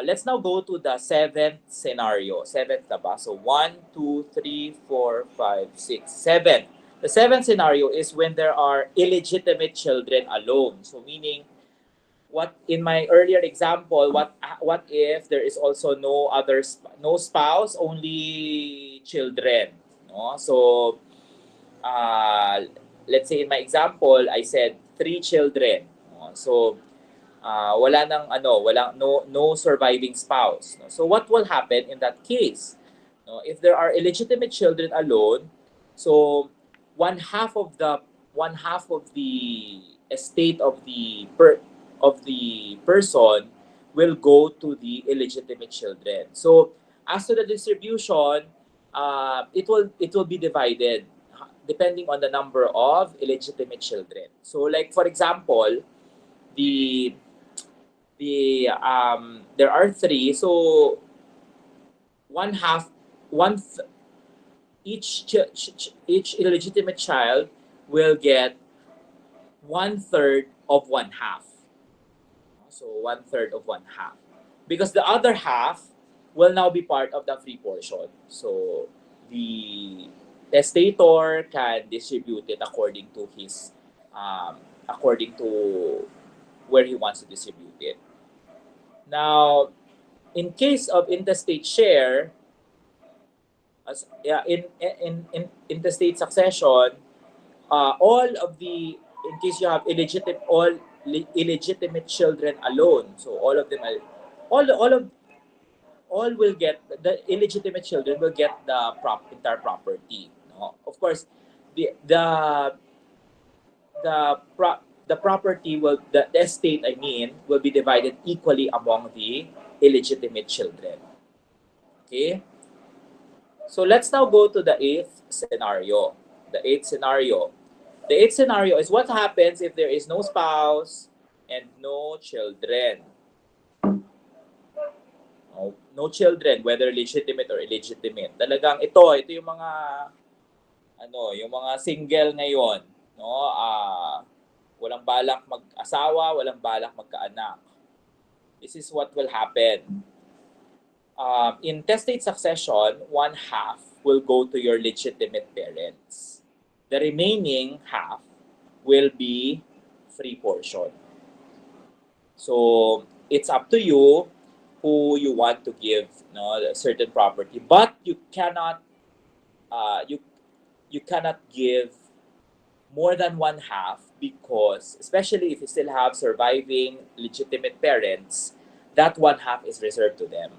S1: let's now go to the seventh scenario. Seventh na ba? So 1, 2, 3, 4, 5, 6, 7. The seventh scenario is when there are illegitimate children alone. So meaning, what in my earlier example, what if there is also no spouse, only children? No? So let's say in my example, I said 3 children. No? So wala nang no surviving spouse. No? So what will happen in that case? No? If there are illegitimate children alone, so one half of the estate of the person will go to the illegitimate children. So as to the distribution, it will be divided depending on the number of illegitimate children. So like for example, the there are three, so one half one th- each illegitimate child will get one third of one half. So one third of one half, because the other half will now be part of the free portion. So the testator can distribute it according to where he wants to distribute it. Now, in case of intestate share, in intestate succession, all of the in case you have illegitimate children alone, so all of them are, all of all will get the illegitimate children will get the entire property. No? Of course, the the property the estate, I mean, will be divided equally among the illegitimate children. Okay? So let's now go to the eighth scenario. The eighth scenario. The eighth scenario is what happens if there is no spouse and no children. No children, whether legitimate or illegitimate. Talagang ito yung mga yung mga single ngayon, no? Walang balak mag-asawa, walang balak magkaanak. This is what will happen. In testate succession, one half will go to your legitimate parents. The remaining half will be free portion. So it's up to you who you want to give a certain property, but you cannot you cannot give more than one half, because especially if you still have surviving legitimate parents, that one half is reserved to them.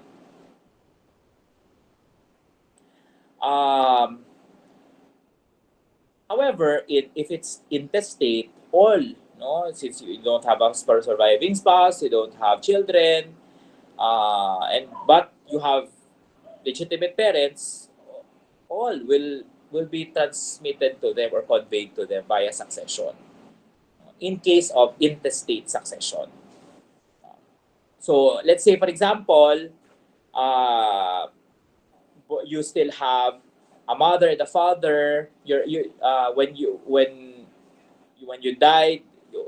S1: However, if it's intestate, since you don't have a surviving spouse, you don't have children, but you have legitimate parents, all will be transmitted to them or conveyed to them via succession. In case of intestate succession. So let's say, for example, you still have a mother and a father. When you died,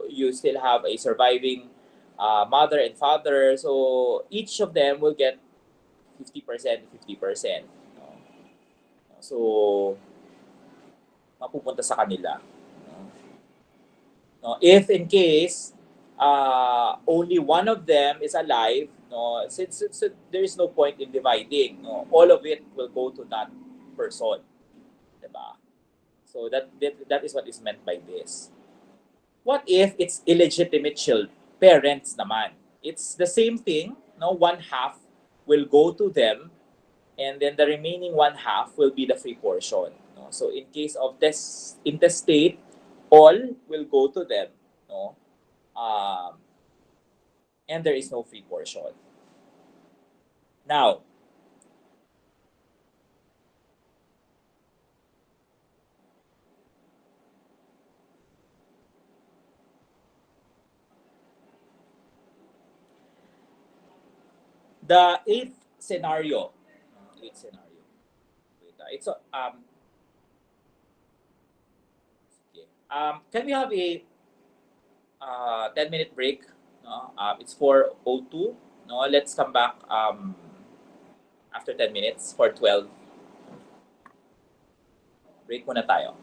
S1: you still have a surviving mother and father. So each of them will get 50%, 50%. So mapupunta sa kanila. No? If in case only one of them is alive, since there is no point in dividing, all of it will go to that person, diba? So that is what is meant by this. What if it's illegitimate parents naman? It's the same thing. One half will go to them, and then the remaining one half will be the free portion. So in case of intestate, all will go to them. And there is no free portion. Now, the eighth scenario. Wait, it's okay. Can we have 10-minute break. No? It's 4:02. No? Let's come back after 10 minutes for 12. Break muna tayo.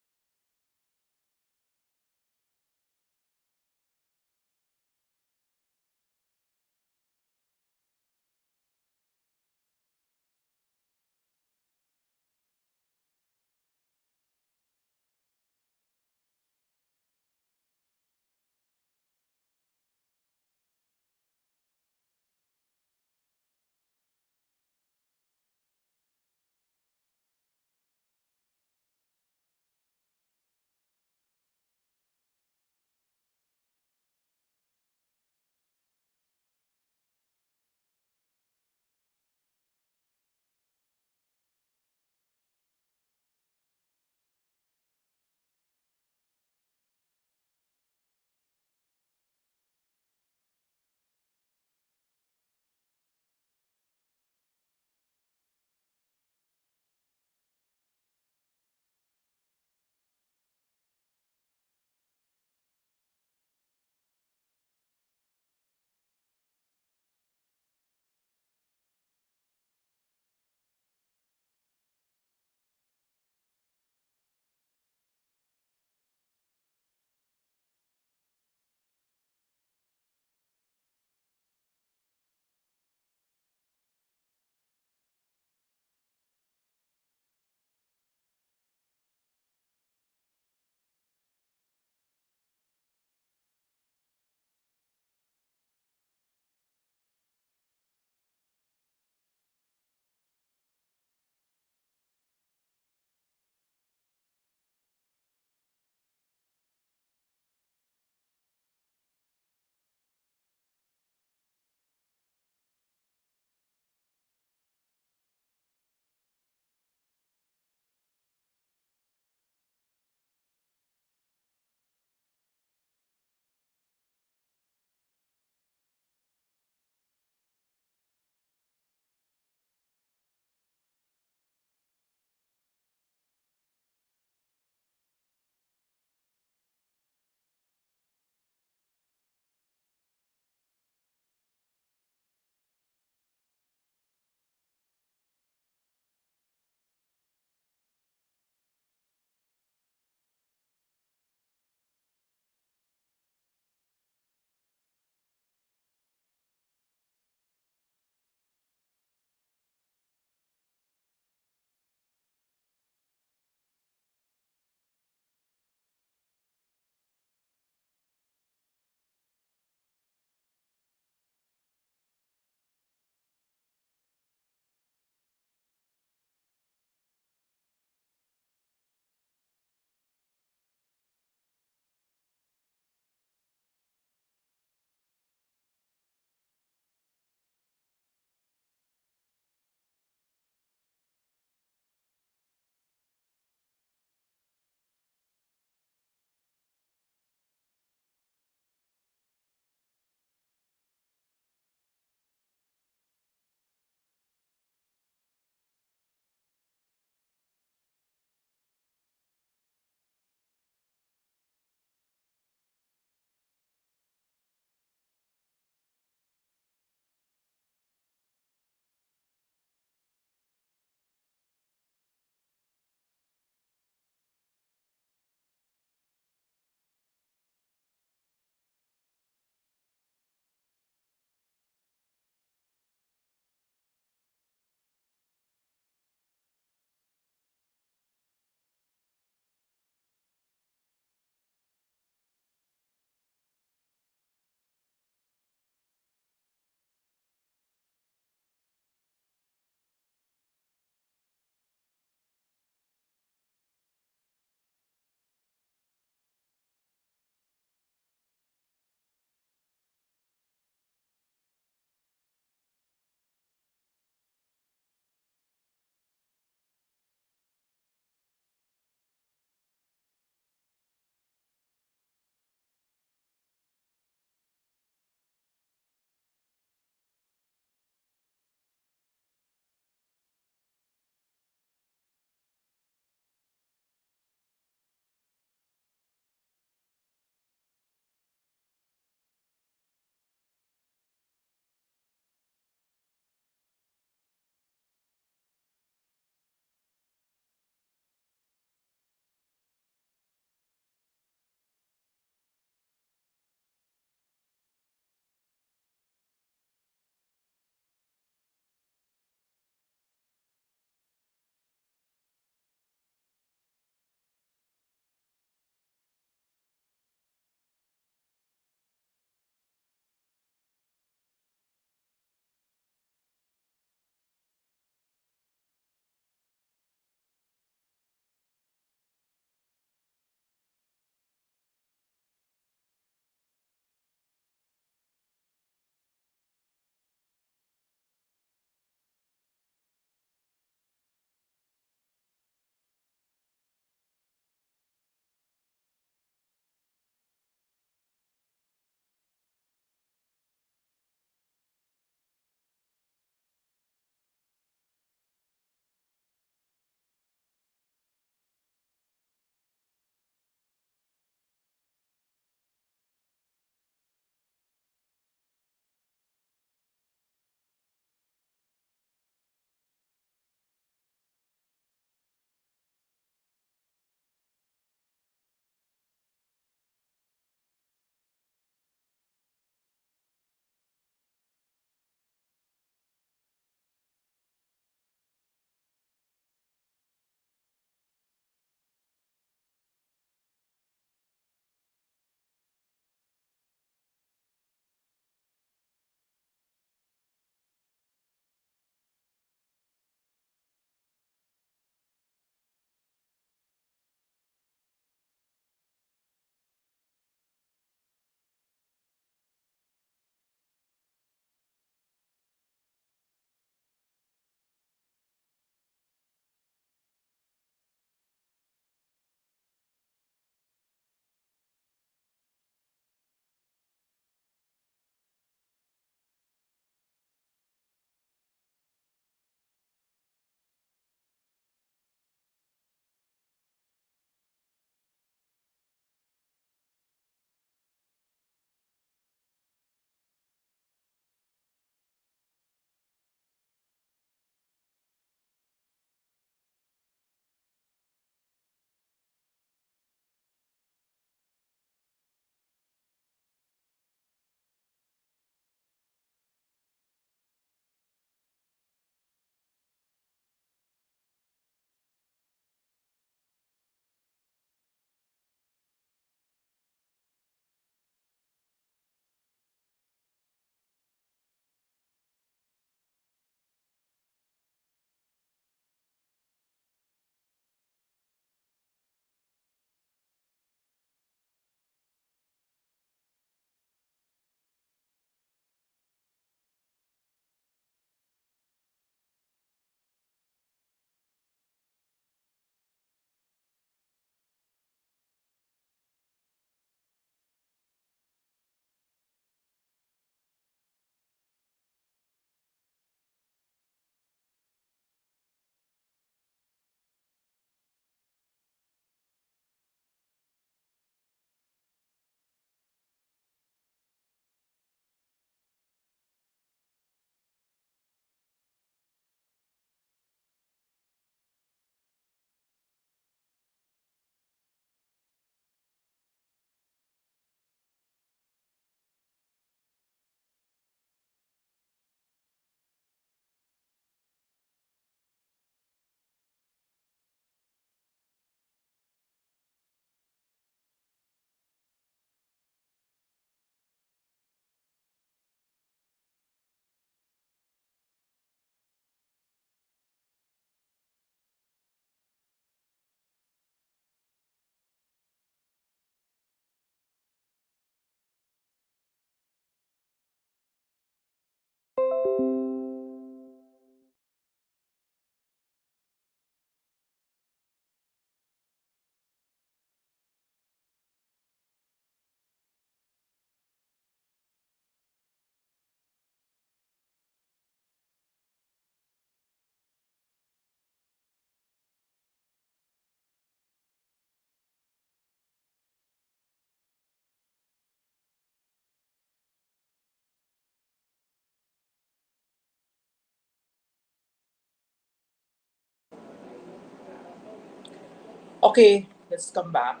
S1: Okay, let's come back.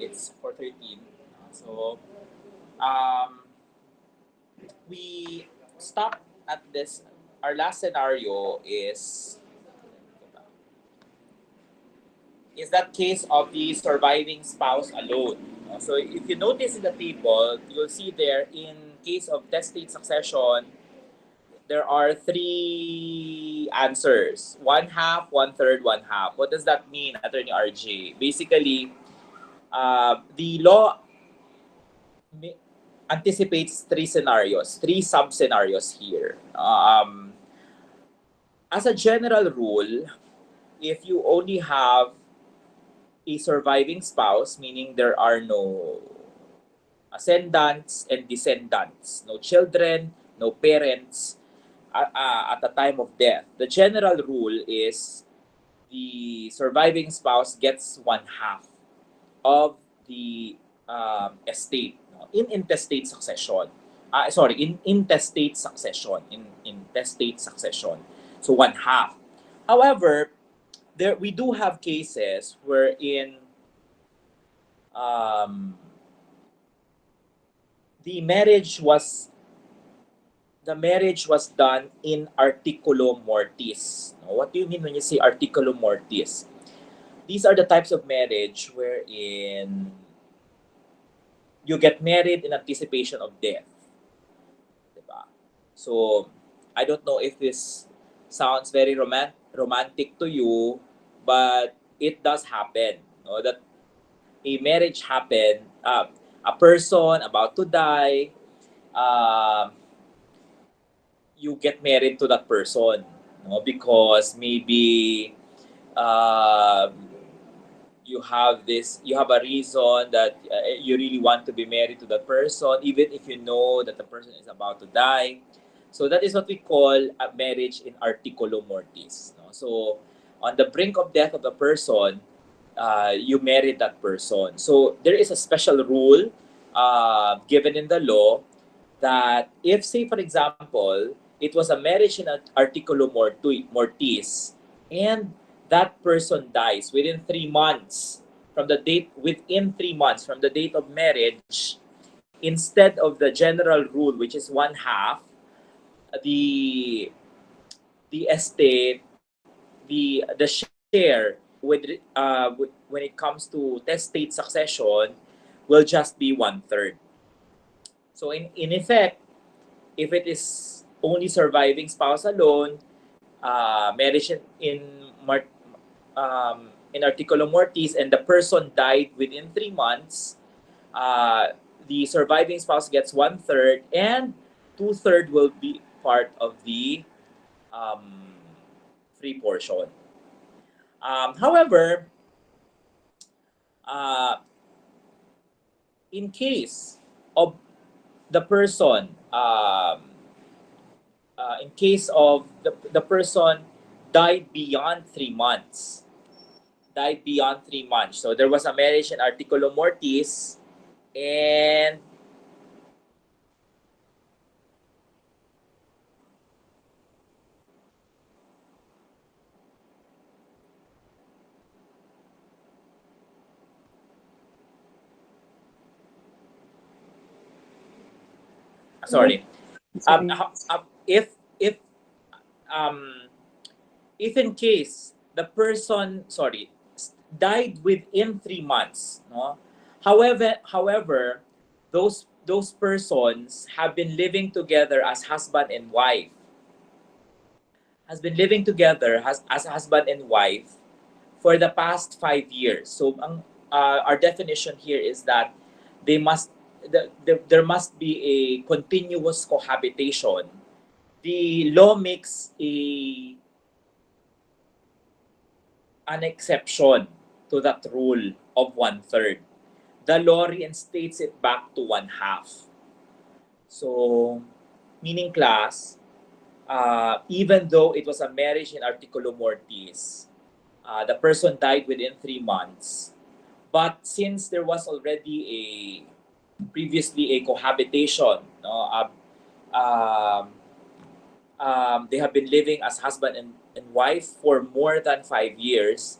S1: It's 4:13. So, um, we stop at this. Our last scenario is that case of the surviving spouse alone. So if you notice in the table, you'll see there in case of testate succession, there are three answers. One half, one third, one half. What does that mean, Attorney RJ? Basically, the law anticipates three scenarios, three sub-scenarios here. As a general rule, if you only have a surviving spouse, meaning there are no ascendants and descendants, no children, no parents at the time of death, the general rule is the surviving spouse gets one half of the estate, no? In intestate succession. Sorry, in intestate succession. In intestate succession. So one half. However, there we do have cases wherein um, the marriage was done in articulo mortis. Now, what do you mean when you say articulo mortis? These are the types of marriage wherein you get married in anticipation of death. Diba? So, I don't know if this sounds very romantic to you, but it does happen. No? That a marriage happened, a person about to die, um, you get married to that person, no? Because maybe um, you have a reason that you really want to be married to that person, even if you know that the person is about to die. So that is what we call a marriage in articulo mortis, no? So on the brink of death of the person, you married that person. So there is a special rule given in the law that if, say, for example, it was a marriage in articulo mortis, and that person dies within 3 months from the date, within 3 months from the date of marriage, instead of the general rule, which is one half, the estate, the share when it comes to testate succession will just be one third. So in effect, if it is only surviving spouse alone, marriage in articulo mortis, and the person died within 3 months, the surviving spouse gets one third, and two-third will be part of the um, free portion. However, uh, in case of the person, in case of the person died beyond 3 months, So there was a marriage in articulo mortis, and sorry,
S6: Sorry.
S1: if um, if in case the person, sorry, died within 3 months, no. However, those persons have been living together as husband and wife, as husband and wife for the past 5 years. So our definition here is that they must there must be a continuous cohabitation. The law makes an exception to that rule of one third. The law reinstates it back to one half. So, meaning class, even though it was a marriage in articulo mortis, the person died within 3 months. But since there was already previously a cohabitation, no, they have been living as husband and wife for more than 5 years,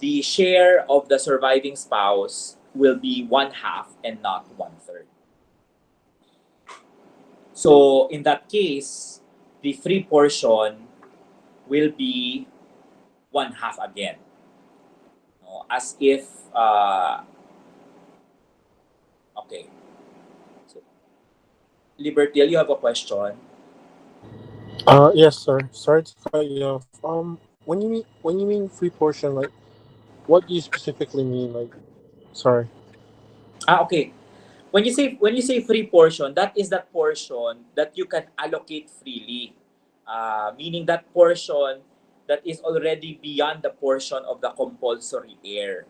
S1: the share of the surviving spouse will be 1/2 and not 1/3. So in that case, the free portion will be 1/2 again. No? As if, okay. So, Libertiel, you have a question?
S6: Yes, sir. Sorry to cut you off. When you mean free portion, like, what do you specifically mean? Like, sorry.
S1: Okay. When you say free portion, that is that portion that you can allocate freely. Meaning that portion that is already beyond the portion of the compulsory heir.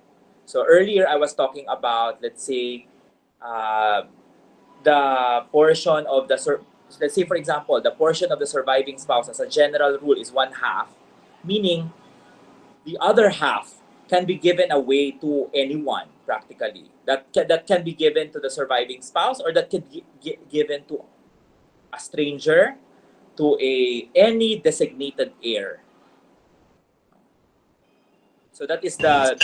S1: So earlier I was talking about, let's say, uh, the portion of let's say for example, the portion of the surviving spouse as a general rule is 1/2, meaning the other half can be given away to anyone practically. That can be given to the surviving spouse, or that can be given to a stranger, to any designated heir. So that is the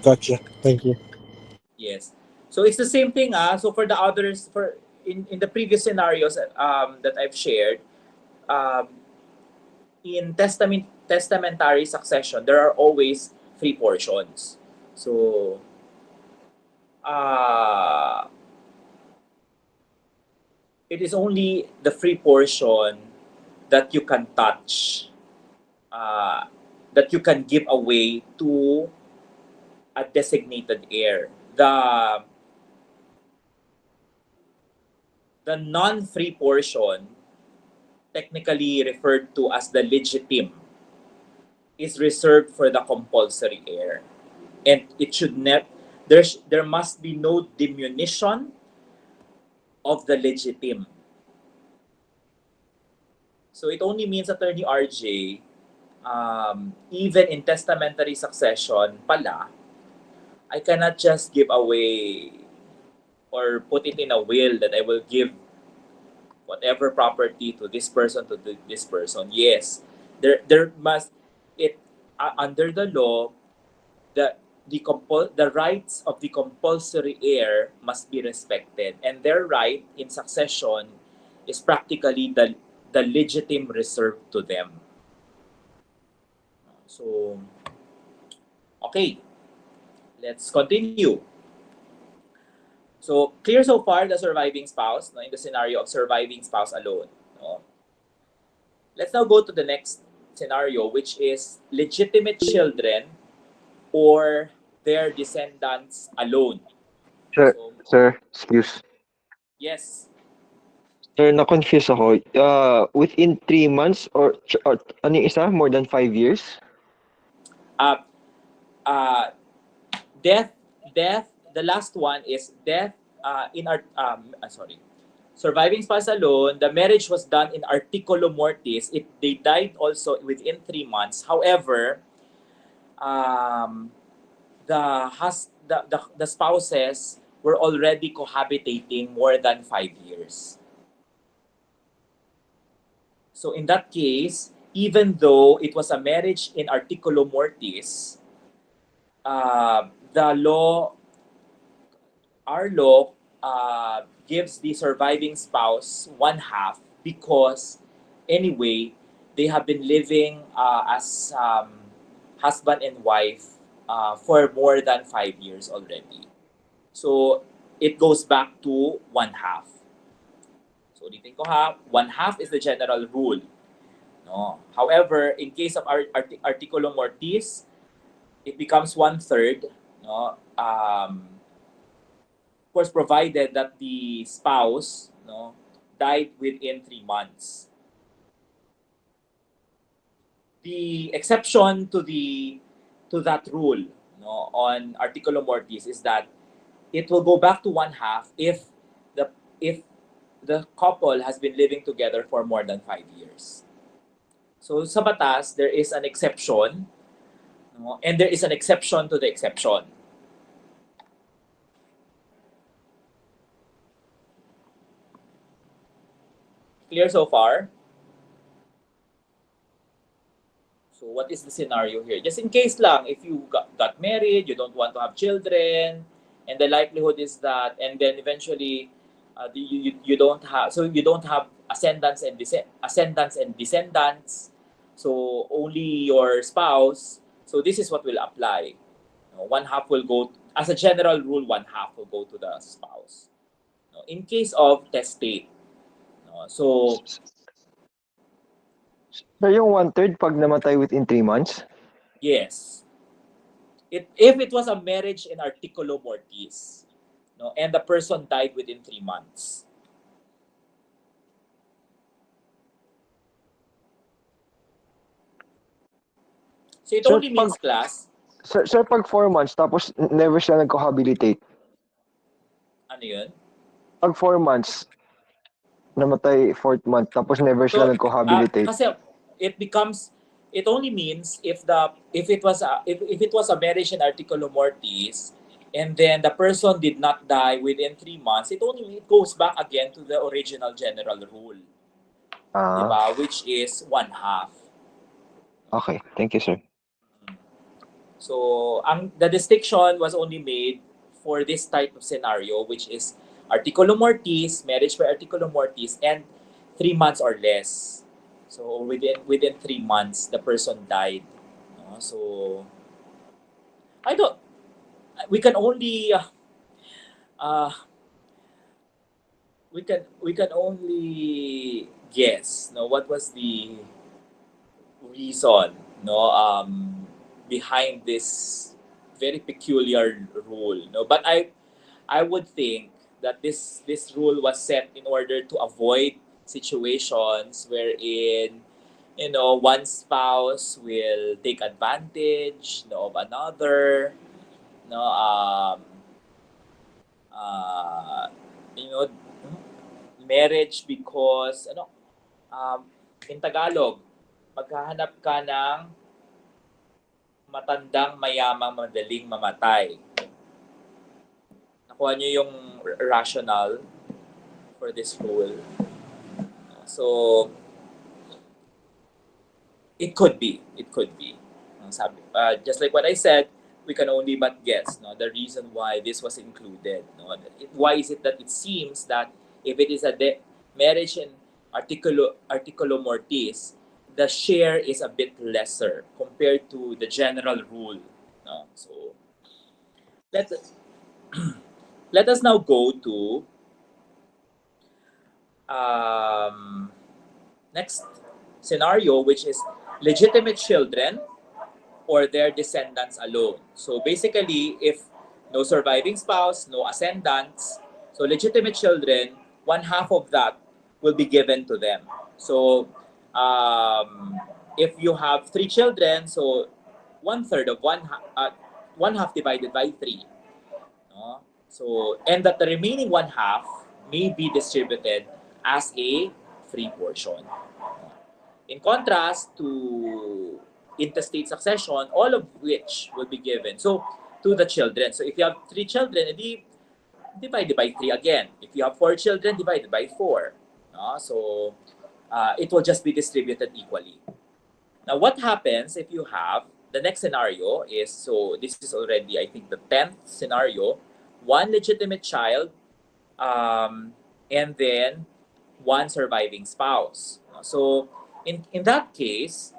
S6: Gotcha. Thank you.
S1: yes. So it's the same thing. So for the others, for in the previous scenarios that I've shared, um, in testamentary succession, there are always free portions. So uh, it is only the free portion that you can touch, uh, that you can give away to a designated heir. The non-free portion, technically referred to as the legitim, is reserved for the compulsory heir, and it should not. There must be no diminution of the legitim. So it only means, Attorney RJ, even in testamentary succession pala, I cannot just give away or put it in a will that I will give whatever property to this person, to this person. Yes, there must it under the law, the the rights of the compulsory heir must be respected, and their right in succession is practically the legitimate reserved to them. So okay, let's continue. So clear so far the surviving spouse, no, in the scenario of surviving spouse alone. No? Let's now go to the next scenario, which is legitimate children or their descendants alone.
S7: Sir,
S1: So
S7: sir, excuse.
S1: yes,
S7: Sir, na-confuse ako. Within 3 months or ano yung isa? More than 5 years?
S1: uh, uh, death, death. The last one is death. In our sorry, surviving spouse alone. The marriage was done in articulo mortis. They died also within 3 months. However, um, the spouses were already cohabitating more than 5 years. So in that case, even though it was a marriage in articulo mortis, the law, our law, gives the surviving spouse 1/2 because anyway they have been living as husband and wife for more than 5 years already. So it goes back to 1/2. So ulitin ko ha, 1/2 is the general rule. No? However, in case of articulo mortis, it becomes 1/3. No? Of course, provided that the spouse, no, died within 3 months. The exception to that rule, no, on articulo mortis is that it will go back to 1/2 if the couple has been living together for more than 5 years. So sa batas, there is an exception, no, and there is an exception to the exception. Clear so far? So what is the scenario here? Just in case lang, if you got married, you don't want to have children, and the likelihood is that, and then eventually you don't have, so you don't have ascendants and descendants, so only your spouse. So this is what will apply. One half will go, as a general rule, one half will go to the spouse. In case of testate, so
S7: So yung 1/3 pag namatay within 3 months?
S1: yes, if it was a marriage in articulo mortis, and the person died within 3 months. So it
S7: Sir,
S1: only means, class,
S7: Sir, pag 4 months tapos never sila nag-cohabitate.
S1: ano yun?
S7: Pag 4 months, namatay 4th month tapos never
S1: So,
S7: sila nag-cohabitate.
S1: kasi it only means if it was a marriage in articulo mortis, and then the person did not die within 3 months, it goes back again to the original general rule, diba? Which is one half.
S7: Okay. Thank you, sir.
S1: So, the distinction was only made for this type of scenario, which is articulo mortis, marriage by articulo mortis, and 3 months or less. So, within 3 months, the person died. So, we can only we can only guess. What was the reason? Behind this very peculiar rule. But I would think that this rule was set in order to avoid situations wherein one spouse will take advantage of another, no you know marriage because in Tagalog, maghahanap ka ng matandang mayamang madaling mamatay. Nakuha niyo yung rationale for this rule. So, it could be. Just like what I said, we can only but guess the reason why this was included. Why is it that it seems that if it is a marriage in articulo mortis, the share is a bit lesser compared to the general rule. So let us now go to next scenario, which is legitimate children or their descendants alone. So basically, if no surviving spouse, no ascendants, so legitimate children, one half of that will be given to them. So if you have 3 children, so 1/3 of one half divided by 3. So, and that the remaining one half may be distributed as a free portion. In contrast to intestate succession, all of which will be given to the children. So if you have 3 children, divided by 3 again. If you have 4 children, divided by 4. So it will just be distributed equally. Now, what happens if you have, the next scenario is, so this is already, I think, the 10th scenario, 1 legitimate child, and then 1 surviving spouse. So in that case,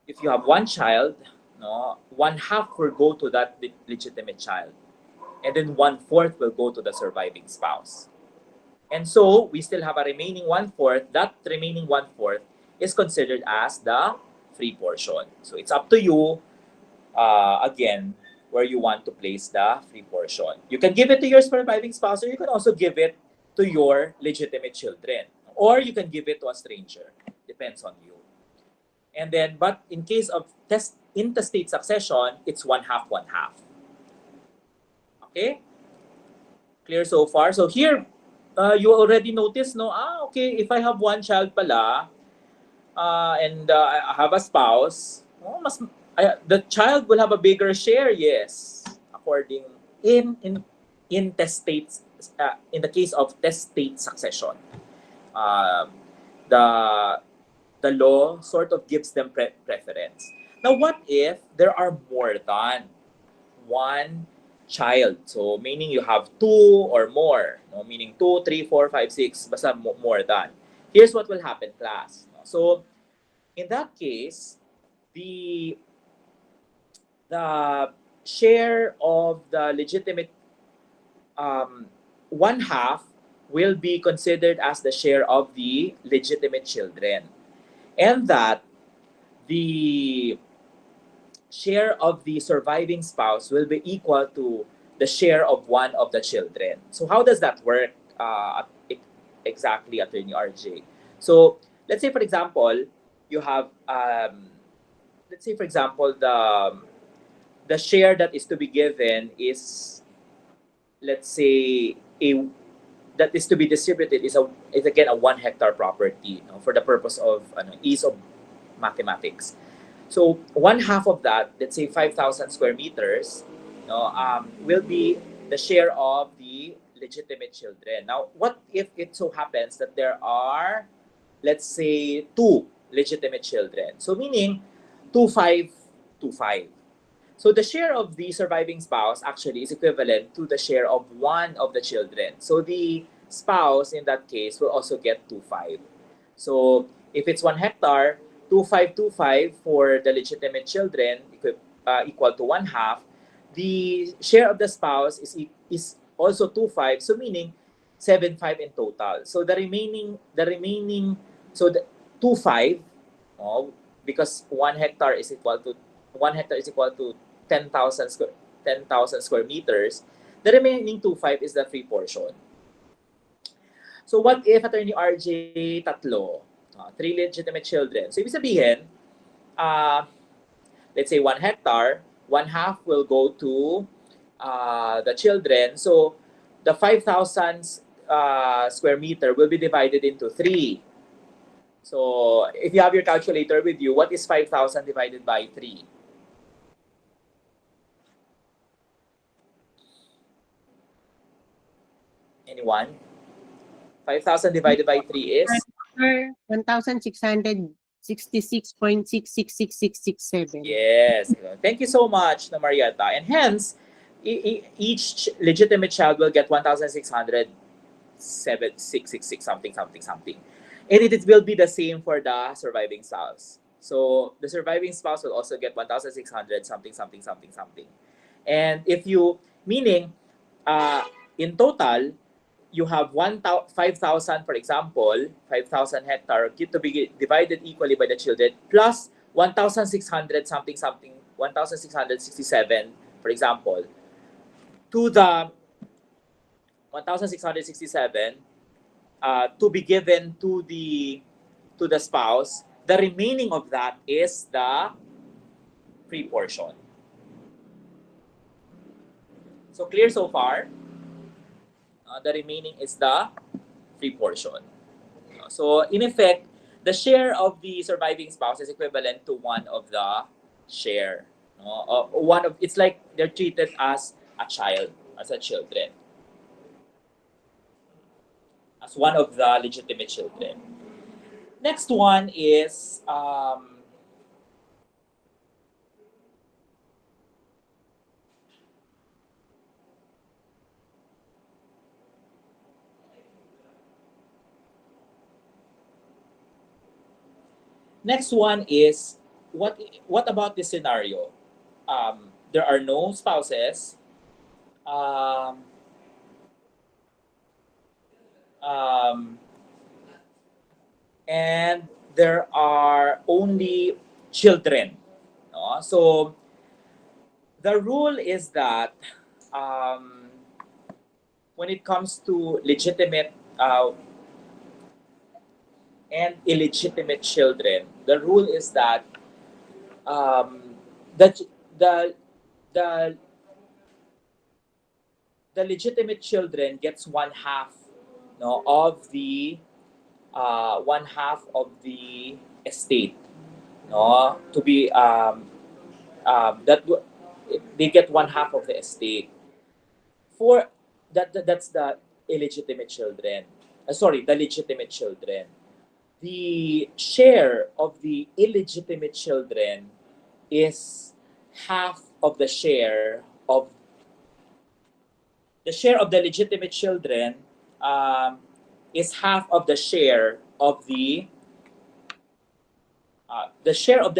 S1: if you have 1 child, one half will go to that legitimate child, and then 1/4 will go to the surviving spouse. And so we still have a remaining 1/4. That remaining 1/4 is considered as the free portion. So it's up to you, again, where you want to place the free portion. You can give it to your surviving spouse, or you can also give it to your legitimate children, or you can give it to a stranger. Depends on you. And then, but in case of intestate succession, it's 1/2, 1/2. Okay? Clear so far? So here, you already noticed, okay, if I have 1 child pala, and I have a spouse, the child will have a bigger share, yes, according in testate, in the case of testate succession. The the law sort of gives them preference. Now, what if there are more than one child? So, meaning you have two or more. No? Meaning 2, 3, 4, 5, 6, basta more than. Here's what will happen, class. No? So, in that case, the share of the legitimate one half will be considered as the share of the legitimate children, and that the share of the surviving spouse will be equal to the share of one of the children. So how does that work exactly, Attorney RJ? So let's say, for example, you have the share that is to be given is, let's say, that is to be distributed is again a 1 hectare property, for the purpose of ease of mathematics. So one half of that, let's say 5,000 square meters, will be the share of the legitimate children. Now, what if it so happens that there are, let's say, 2 legitimate children? So meaning 2, 5, 2, 5. So the share of the surviving spouse actually is equivalent to the share of one of the children. So the spouse in that case will also get 2, 5. So if it's 1 hectare, 2, 5, 2, 5 for the legitimate children equal to 1 half. The share of the spouse is also 2, 5. So meaning 7, 5 in total. So the remaining so the 2, 5, because 1 hectare is equal to 10,000 square meters. The remaining 2, 5 is the free portion. So what if, Attorney RJ, tatlo, 3 legitimate children? So ibig sabihin, let's say 1 hectare, 1 half will go to the children. So the 5,000 square meter will be divided into 3. So if you have your calculator with you, what is 5,000 divided by 3? Anyone? 5,000 divided by 3 is?
S8: 1,666.666667.
S1: Yes. Thank you so much, Marietta. And hence, each legitimate child will get 1,600,666 something. And it will be the same for the surviving spouse. So the surviving spouse will also get 1,600 something. And if you, meaning, in total, you have 5,000, for example, 5,000 hectare to be divided equally by the children, plus 1,600 something, 1,667, for example, to the 1,667 to be given to the spouse. The remaining of that is the free portion. So clear so far? The remaining is the free portion. So in effect, the share of the surviving spouse is equivalent to one of the share. It's like they're treated as a child, as a children, as one of the legitimate children. Next one is what about this scenario? There are no spouses. And there are only children. So the rule is that when it comes to legitimate and illegitimate children, the rule is that the legitimate children gets 1 half of the 1 half of the estate, to be they get 1 half of the estate for that's the illegitimate children. The legitimate children. the share of the illegitimate children is half of the share of the legitimate children is half of the share of the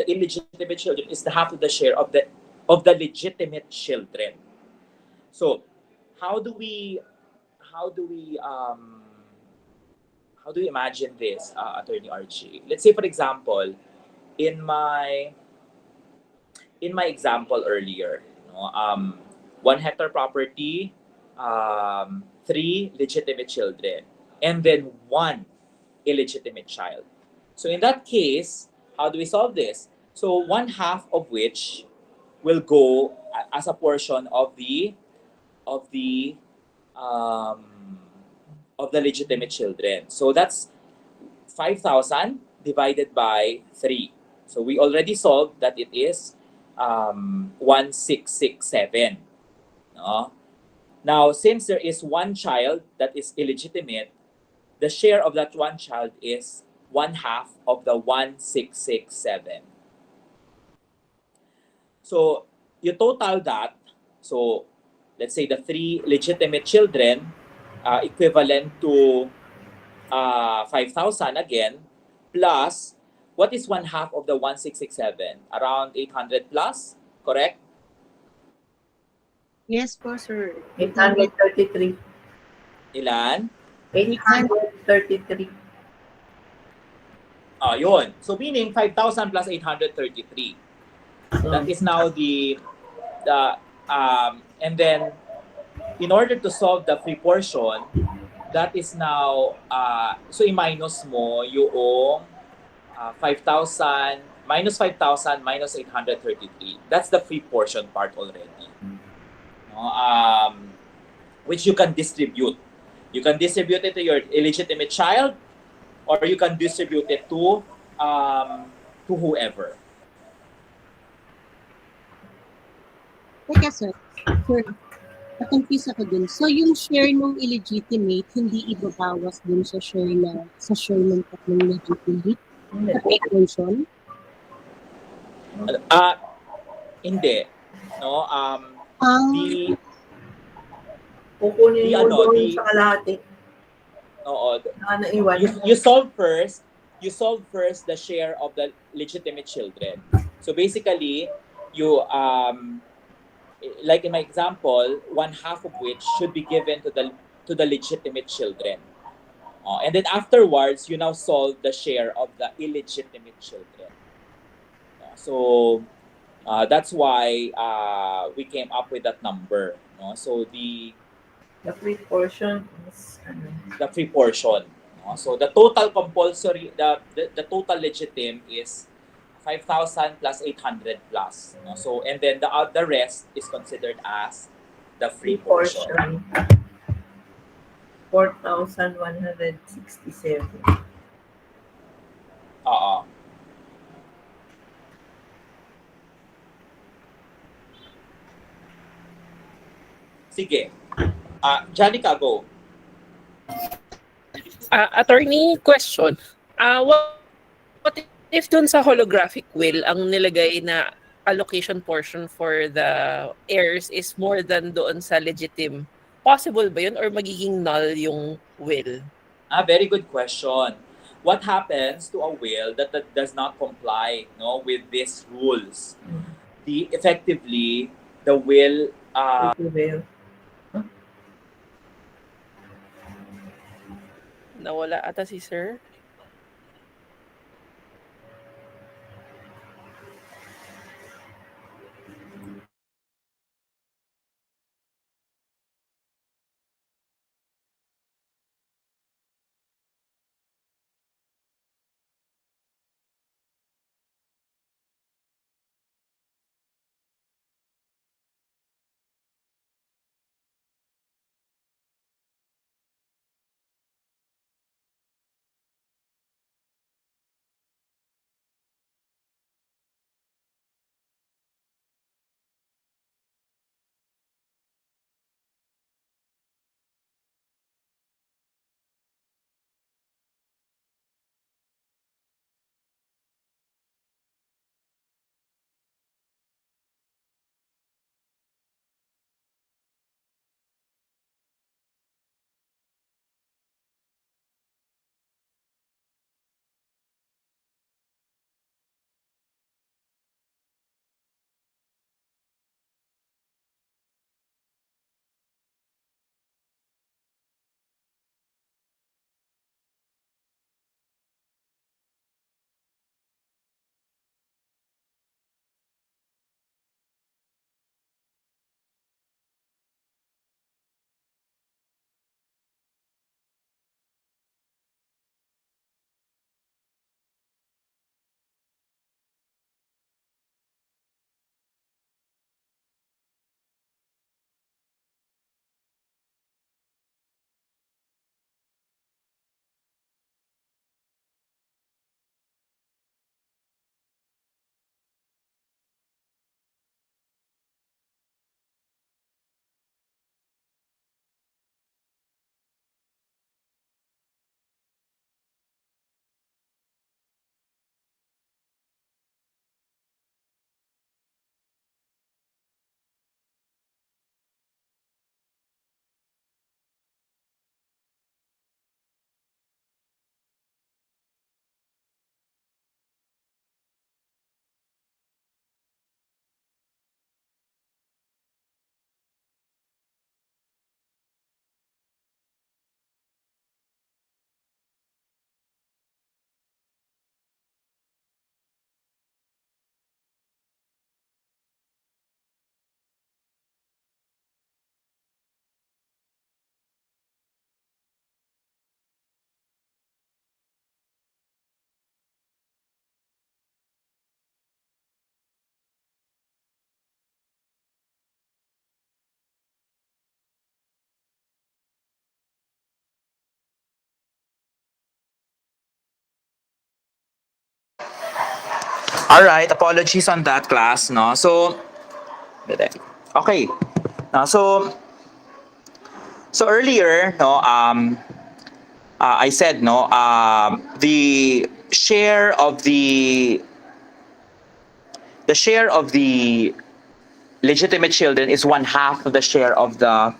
S1: illegitimate children is the half of the share of the legitimate children. So how do we how do we um, how do you imagine this, Attorney RG? Let's say, for example, in my example earlier, no, 1 hectare property, three legitimate children, and then one illegitimate child. So in that case, how do we solve this? So one half of which will go as a portion of the um, of the legitimate children. So that's 5,000 divided by 3. So we already solved that it is 1667. No? Now, since there is one child that is illegitimate, the share of that one child is one half of the 1667. So you total that. So let's say the three legitimate children equivalent to 5,000 again, plus what is one half of the 1667? Around 800 plus, correct?
S8: Yes po, sir.
S9: 833.
S1: Ilan?
S9: 833.
S1: Yun. So meaning 5,000 plus 833. That is now the and then in order to solve the free portion, that is now so i-minus mo yung 5,000 minus 5,000 minus 833. That's the free portion part already. No? Which you can distribute. You can distribute it to your illegitimate child, or you can distribute it to whoever.
S8: Teka, sir. Sir, na-confuse ako dun. So, yung share ng illegitimate, hindi ibabawas dun sa share ng tatlong legitimate? Sa equation?
S1: Hindi. No? The
S9: Kukunin mo
S1: ano,
S9: doon sa kalahati
S1: oo,
S9: na naiwan.
S1: you solve first the share of the legitimate children. So basically, you like in my example, one half of which should be given to the legitimate children. And then afterwards, you now solve the share of the illegitimate children. So that's why we came up with that number. No? So the
S9: free portion is
S1: the free portion. No? So the total compulsory, the total legitim is 5,000 plus 800 plus. No? So and then the rest is considered as the free portion.
S9: 4,167.
S1: Oo. Sige. Janica, go.
S10: Attorney, question. What if dun sa holographic will, ang nilagay na allocation portion for the heirs is more than doon sa legitim? Possible ba yun or magiging null yung will?
S1: Very good question. What happens to a will that does not comply, no, with these rules? Effectively, the will
S10: Nawala ata si sir.
S1: All right, apologies on that, class, no. So okay. So earlier, no, I said, no, the share of the legitimate children is one half of the share of the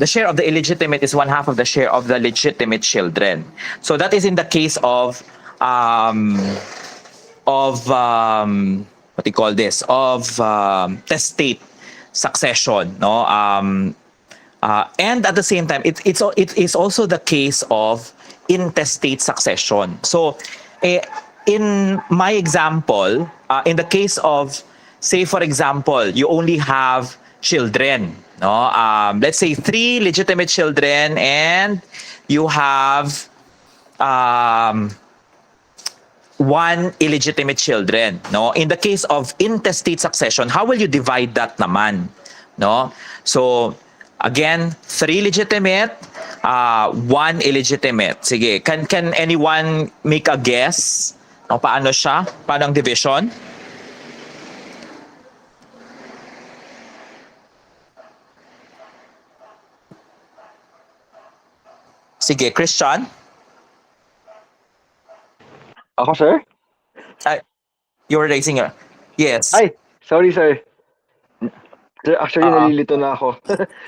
S1: share of the illegitimate is one half of the share of the legitimate children. So that is in the case of what do you call this, of testate succession, no. And at the same time, it is also the case of intestate succession. So, in my example, in the case of, say for example, you only have children, no? Let's say 3 legitimate children, and you have 1 illegitimate children, no. In the case of intestate succession, how will you divide that naman, no? So again, 3 legitimate, 1 illegitimate. Sige, can anyone make a guess? O paano siya? Paano ang division? Sige, Christian?
S7: Ako, sir?
S1: You were raising your... Yes.
S7: Ay, sorry, sir. Sir, actually,
S1: Ah.
S7: nalilito na ako.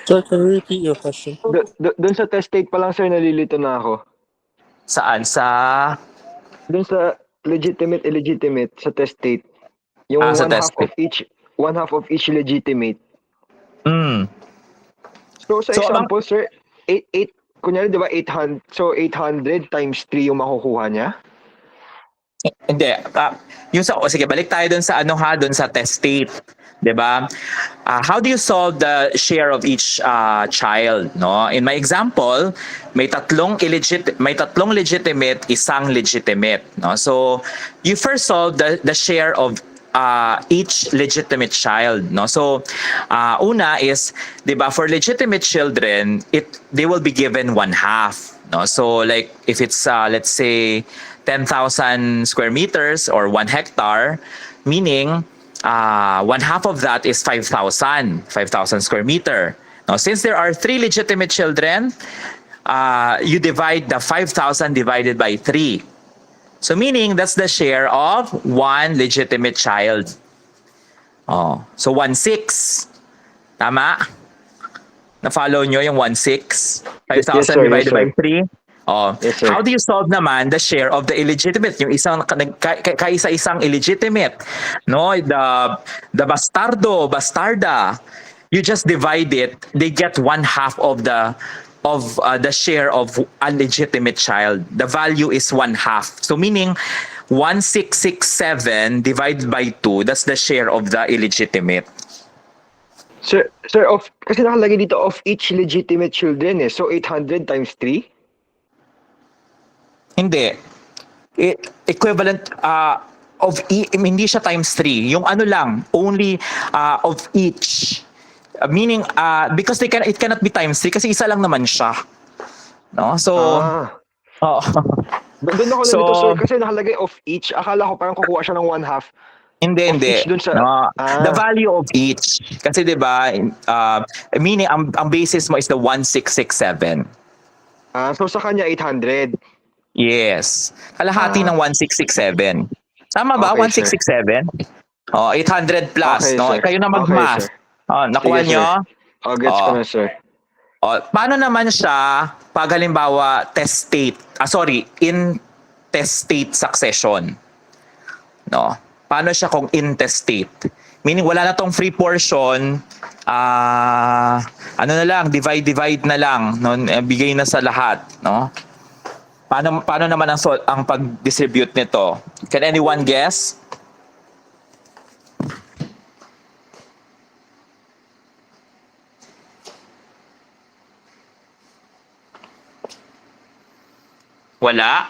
S6: Sir, can you repeat your question?
S7: Doon sa testate pa lang, sir, nalilito na ako.
S1: Saan? Sa...
S7: Doon sa legitimate, illegitimate, sa testate. Yung
S1: sa
S7: one half
S1: testate.
S7: of each legitimate.
S1: Mm.
S7: So, sa
S1: So,
S7: example, sir, 8, kunyari, di ba, 800, so 800 times 3 yung makukuha niya?
S1: Hindi. Yung sa... sige, balik tayo dun sa dun sa testate. 'Di ba? How do you solve the share of each child, no? In my example, may tatlong legitimate, isang legitimate, no? So, you first solve the share of each legitimate child, no? So, una is, 'di ba, for legitimate children, they will be given one half, no? So, like if it's let's say 10,000 square meters or 1 hectare, meaning one half of that is 5,000 square meter. Now, since there are 3 legitimate children, you divide the 5,000 divided by 3. So meaning that's the share of 1 legitimate child. Oh, so 1/6. Tama? Na-follow nyo yung 1/6? 5,000
S7: Yes, sir.
S1: divided
S7: Yes,
S1: by
S7: sir.
S1: 3? Oh,
S7: Yes, sir.
S1: how do you solve naman the share of the illegitimate? Yung isang kaisa-isang illegitimate, no? The bastarda, you just divide it. They get one half of the share of a legitimate child. The value is one half. So meaning 1,667 divided by 2, that's the share of the illegitimate.
S7: Sir, kasi nakalagay dito of each legitimate children eh. So 800 times 3?
S1: Hindi. Equivalent hindi siya times 3. Yung lang, only of each. Meaning because it cannot be times 3 kasi isa lang naman siya. No? So oh.
S7: Doon ako
S1: So,
S7: nalito, sir, kasi nakalagay of each. Akala ko parang kukuha siya ng one half.
S1: Hindi.
S7: each dun sa-
S1: No, the
S7: Ah.
S1: value of each. Kasi 'di ba, meaning ang basis mo is the 1,667.
S7: So sa kanya 800.
S1: Yes. Kalahati ng 1,667. Tama ba?
S7: Okay,
S1: 1,667? Oh, 800 plus,
S7: Okay,
S1: no?
S7: sir.
S1: Kayo na mag-math.
S7: Okay,
S1: Oh, nakuha
S7: Sige,
S1: nyo?
S7: Gets ko
S1: Oh.
S7: na, sir.
S1: Oh, paano naman siya pag halimbawa intestate succession? No? Paano siya kung intestate? Meaning wala na tong free portion, na lang, divide na lang, no? Bigay na sa lahat, no? Paano naman ang pag-distribute nito? Can anyone guess? Wala.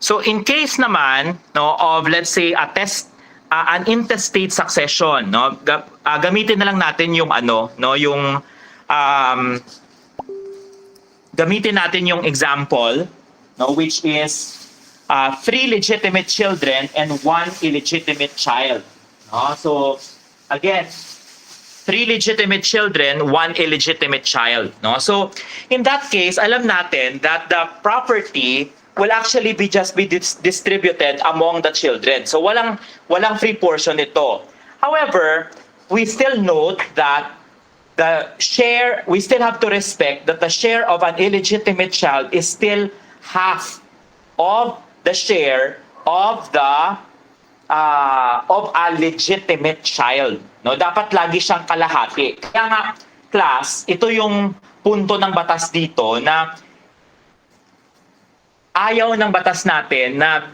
S1: So in case naman no of let's say an intestate succession, no, gamitin na lang natin yung yung gamitin natin yung example, no, which is 3 legitimate children and 1 illegitimate child. No? So again, 3 legitimate children, 1 illegitimate child. No? So in that case, alam natin that the property will actually be distributed among the children. So walang free portion ito. However, we still note that we still have to respect that the share of an illegitimate child is still half of the share of a legitimate child. No, dapat lagi siyang kalahati. Kaya nga, class, ito yung punto ng batas dito na ayaw ng batas natin na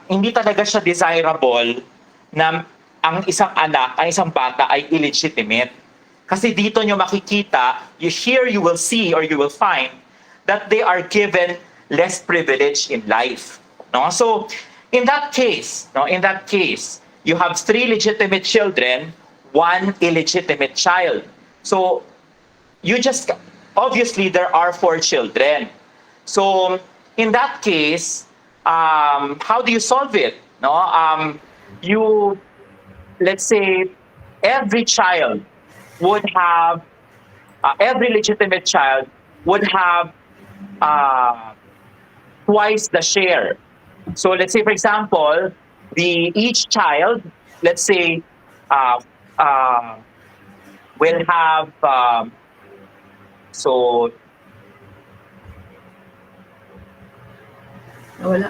S1: hindi talaga siya desirable na ang isang anak, ang isang bata ay illegitimate. Kasi dito nyo makikita, you will see or you will find that they are given less privilege in life. No? So, in that case, you have 3 legitimate children, 1 illegitimate child. So, obviously there are 4 children. So, in that case, how do you solve it? No, let's say, every child would have, every legitimate child would have twice the share. So, let's say, for example, each child, let's say, will have
S9: Wala.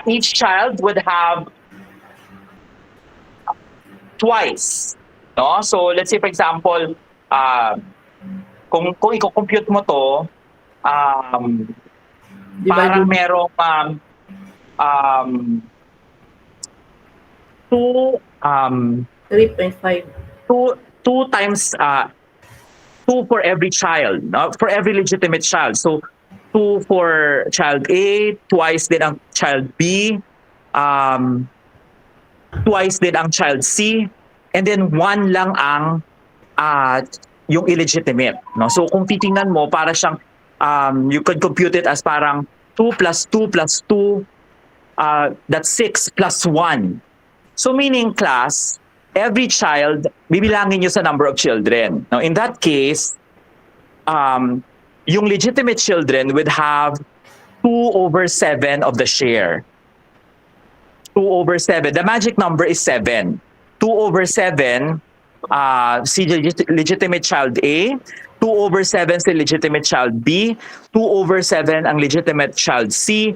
S1: each child would have twice. No? So let's say for example, kung i-compute mo to, parang merong
S9: 3.5.
S1: 2 times 2 for every child, no? For every legitimate child. So 2 for child A, twice din ang child B, twice din ang child C, and then 1 lang ang yung illegitimate. No? So kung titingnan mo, para siyang, you could compute it as parang 2 plus 2 plus 2, that's 6 plus 1. So meaning, class, every child, bibilangin nyo sa number of children. Now in that case, yung legitimate children would have 2/7 of the share. 2/7. The magic number is 7. 2/7 si legitimate child A, 2/7 si legitimate child B, 2/7 ang legitimate child C,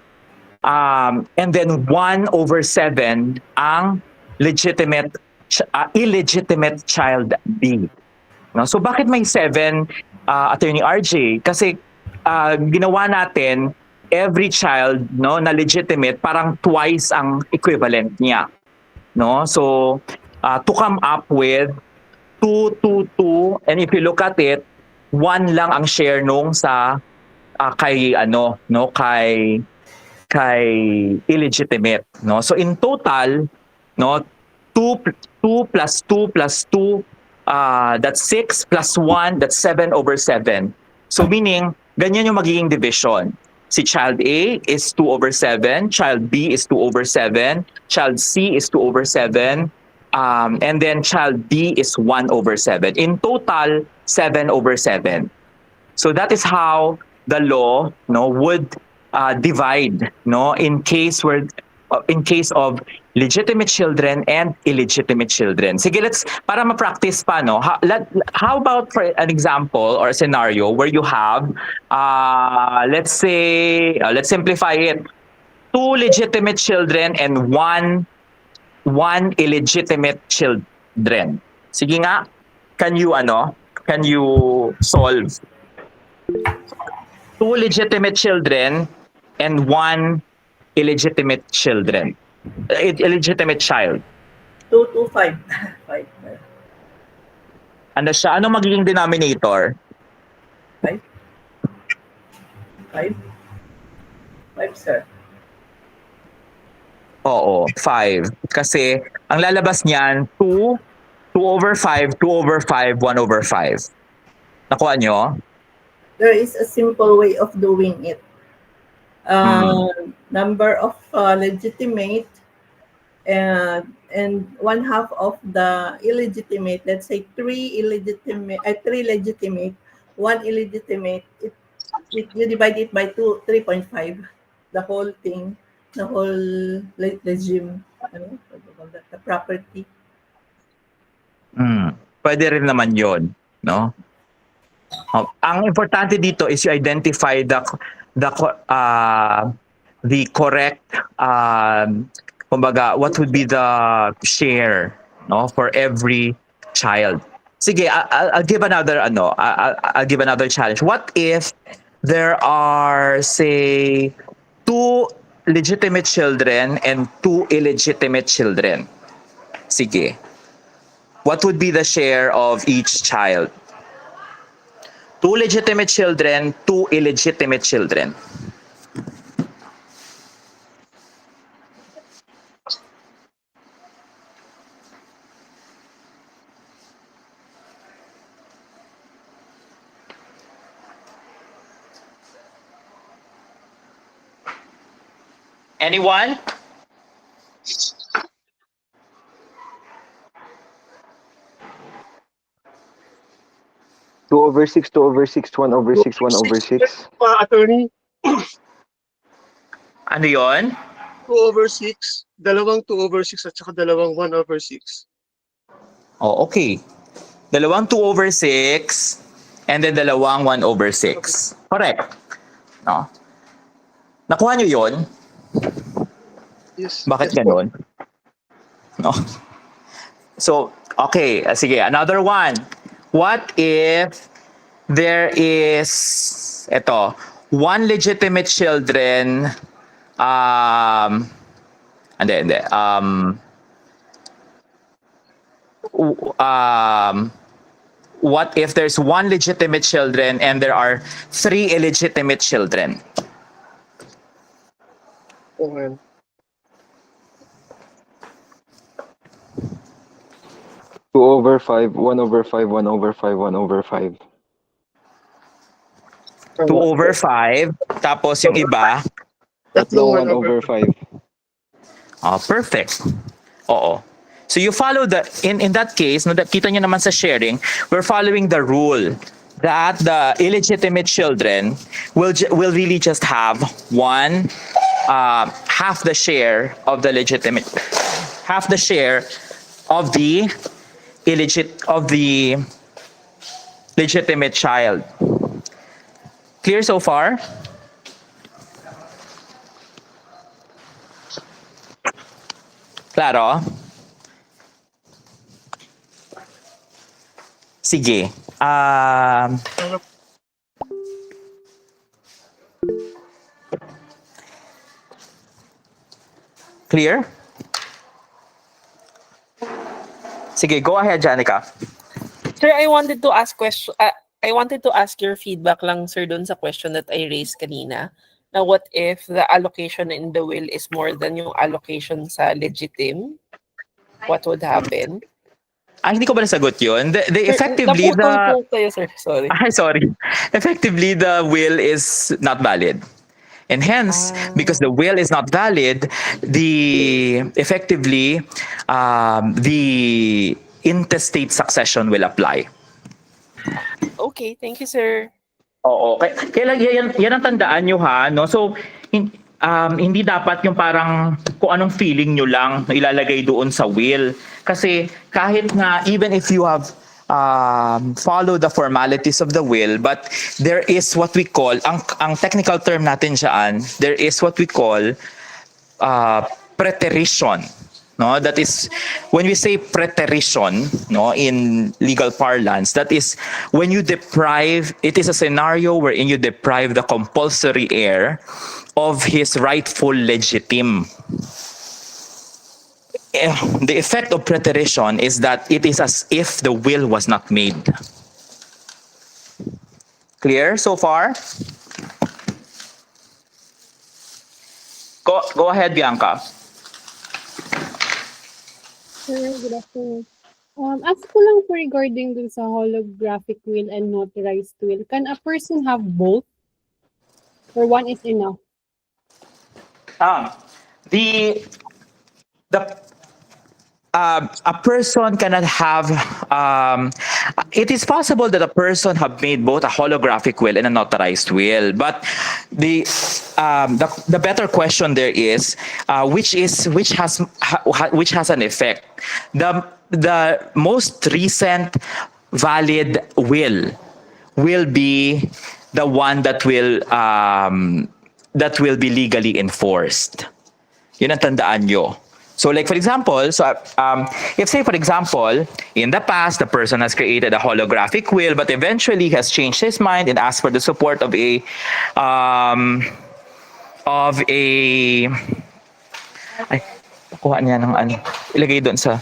S1: and then 1/7 ang illegitimate child B. No? So bakit may 7, Attorney RJ? Kasi ginawa natin every child, no, na legitimate, parang twice ang equivalent niya. No? So to come up with 2, 2, 2, and if you look at it, 1 lang ang share nung sa kay illegitimate. No? So in total, no, 2 plus 2 plus 2, that's 6 plus 1, that's 7/7. So meaning, ganyan yung magiging division. Si child A is 2/7, child B is 2/7, child C is 2/7, and then child D is 1/7. In total, 7/7. So that is how the law, no, would divide, no, in case of legitimate children and illegitimate children. Sige, para ma-practice pa, no? How about for an example or a scenario where you have, let's say, let's simplify it, 2 legitimate children and 1 illegitimate children. Sige nga, can you solve? 2 legitimate children and 1 illegitimate children. Illegitimate child.
S9: 2 to 5. 5.
S1: Ano siya? Ano magiging denominator?
S9: 5? 5, sir.
S1: Oo, 5. Kasi ang lalabas niyan, 2, 2/5, 2/5, 1/5. Nakuha nyo?
S9: There is a simple way of doing it. Number of legitimate and one half of the illegitimate. Let's say three legitimate, one illegitimate. You divide it by 3.5. The whole thing, the whole regime, the property.
S1: Pwede rin naman yon, no? Ang importante dito is you identify the correct kumbaga what would be the share, no, for every child. Sige, I'll give another I'll give another challenge. What if there are, say, 2 legitimate children and 2 illegitimate children? Sige. What would be the share of each child? 2 legitimate children, 2 illegitimate children. Anyone?
S7: Two over six, 1/6, 1/6.
S6: Attorney,
S1: Ano yon?
S6: 2/6, dalawang 2/6 at saka dalawang 1/6.
S1: Oh, okay. Dalawang 2/6 and then dalawang 1/6. Correct. No? Nakuha nyo yon?
S6: Yes.
S1: Bakit
S6: yes, po.
S1: ganon? No. So, okay. Sige, another one. What if there is, one legitimate children, hindi. What if there's 1 legitimate children and there are 3 illegitimate children?
S6: Okay.
S7: Two over 5, 1/5, 1/5, 1/5.
S1: 2/5, tapos yung iba,
S7: Tatlong 1/5.
S1: perfect. Oo. So you follow in that case, no, kita nyo naman sa sharing, we're following the rule that the illegitimate children will really just have half the share of the legitimate, half the share of the legitimate child. Clear so far? Claro? Sige. Clear? Sige, go ahead, Janica.
S10: Sir, I wanted to ask your feedback lang, sir, dun sa question that I raised kanina. Na what if the allocation in the will is more than yung allocation sa legitim? What would happen?
S1: Hindi ko ba nasagot yun? Effectively,
S10: naputol po kayo, sir. Sorry.
S1: sorry. Effectively, the will is not valid. And hence, because the will is not valid, the intestate succession will apply.
S10: Okay, thank you, sir.
S1: Oo. Kaya yan ang tandaan nyo, ha? No? So, hindi dapat yung parang kung anong feeling nyo lang na ilalagay doon sa will. Kasi kahit nga, even if you have follow the formalities of the will, but there is what we call, ang technical term natin dyan, there is what we call preterition. No, that is when we say preterition, no, in legal parlance, that is when you deprive, it is a scenario wherein you deprive the compulsory heir of his rightful legitim. The effect of preterition is that it is as if the will was not made. Clear so far? Go ahead, Bianca.
S11: Sir, good afternoon. Ask ko lang po regarding dun sa holographic will and notarized will. Can a person have both? Or one is enough?
S1: The a person cannot have it is possible that a person have made both a holographic will and a notarized will, but the better question there is which has an effect. The most recent valid will be the one that will be legally enforced. Yun ang tandaan nyo. So like for example, if say for example, in the past, the person has created a holographic will, but eventually has changed his mind and asked for the support of a kuha niya ng ano, ilagay doon sa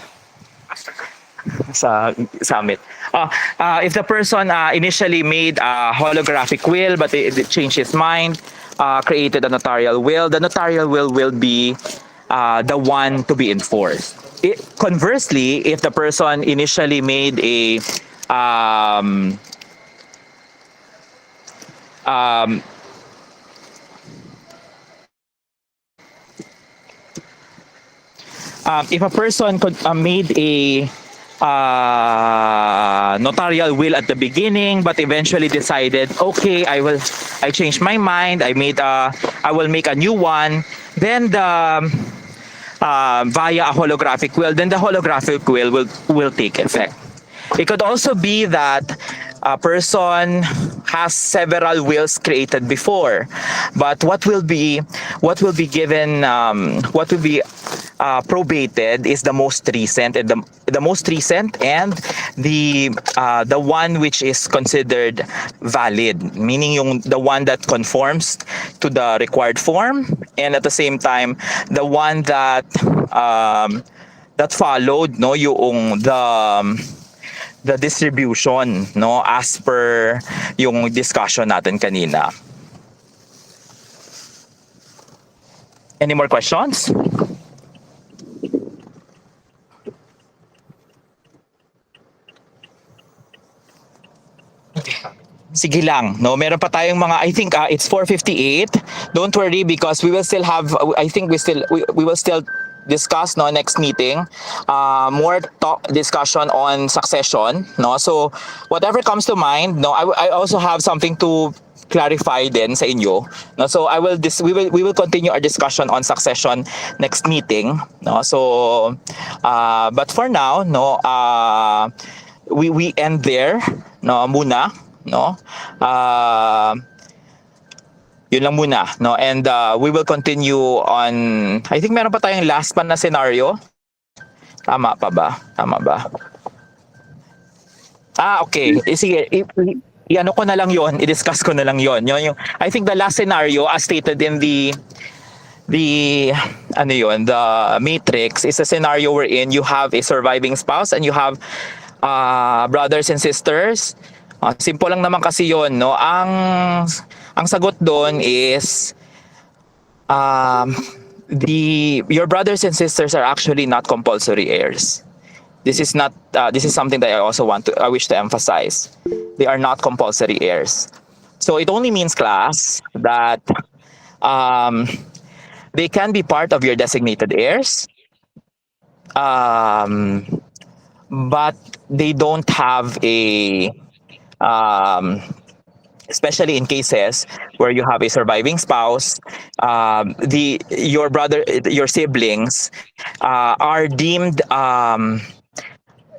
S1: summit. If the person initially made a holographic will, but it changed his mind, created a notarial will, the notarial will be the one to be enforced. Conversely, if the person initially made a if a person made a notarial will at the beginning, but eventually decided, okay, I changed my mind, I will make a new one, then via a holographic will, then the holographic will take effect. It could also be that a person has several wills created before, but what will be probated is the most recent, and the most recent and the one which is considered valid, meaning the one that conforms to the required form, and at the same time the one that followed yung the distribution as per yung discussion natin kanina. Any more questions? Sige lang, meron pa tayong mga, I think it's 4:58. Don't worry, because we will still have, I think we will still discuss next meeting more discussion on succession, so whatever comes to mind, I also have something to clarify din sa inyo, so we will continue our discussion on succession next meeting, so but for now we end there muna, yun lang muna, and we will continue on. I think meron pa tayong last na scenario. Tama ba? Okay. Sige, i-ano ko na lang yon, i-discuss ko na lang yon. Yung I think the last scenario as stated in the matrix is a scenario wherein you have a surviving spouse and you have brothers and sisters. Simple lang naman kasi yon, ang sagot doon is your brothers and sisters are actually not compulsory heirs. This is something that I wish to emphasize. They are not compulsory heirs. So it only means, class, that they can be part of your designated heirs, but they don't have especially in cases where you have a surviving spouse, your siblings are deemed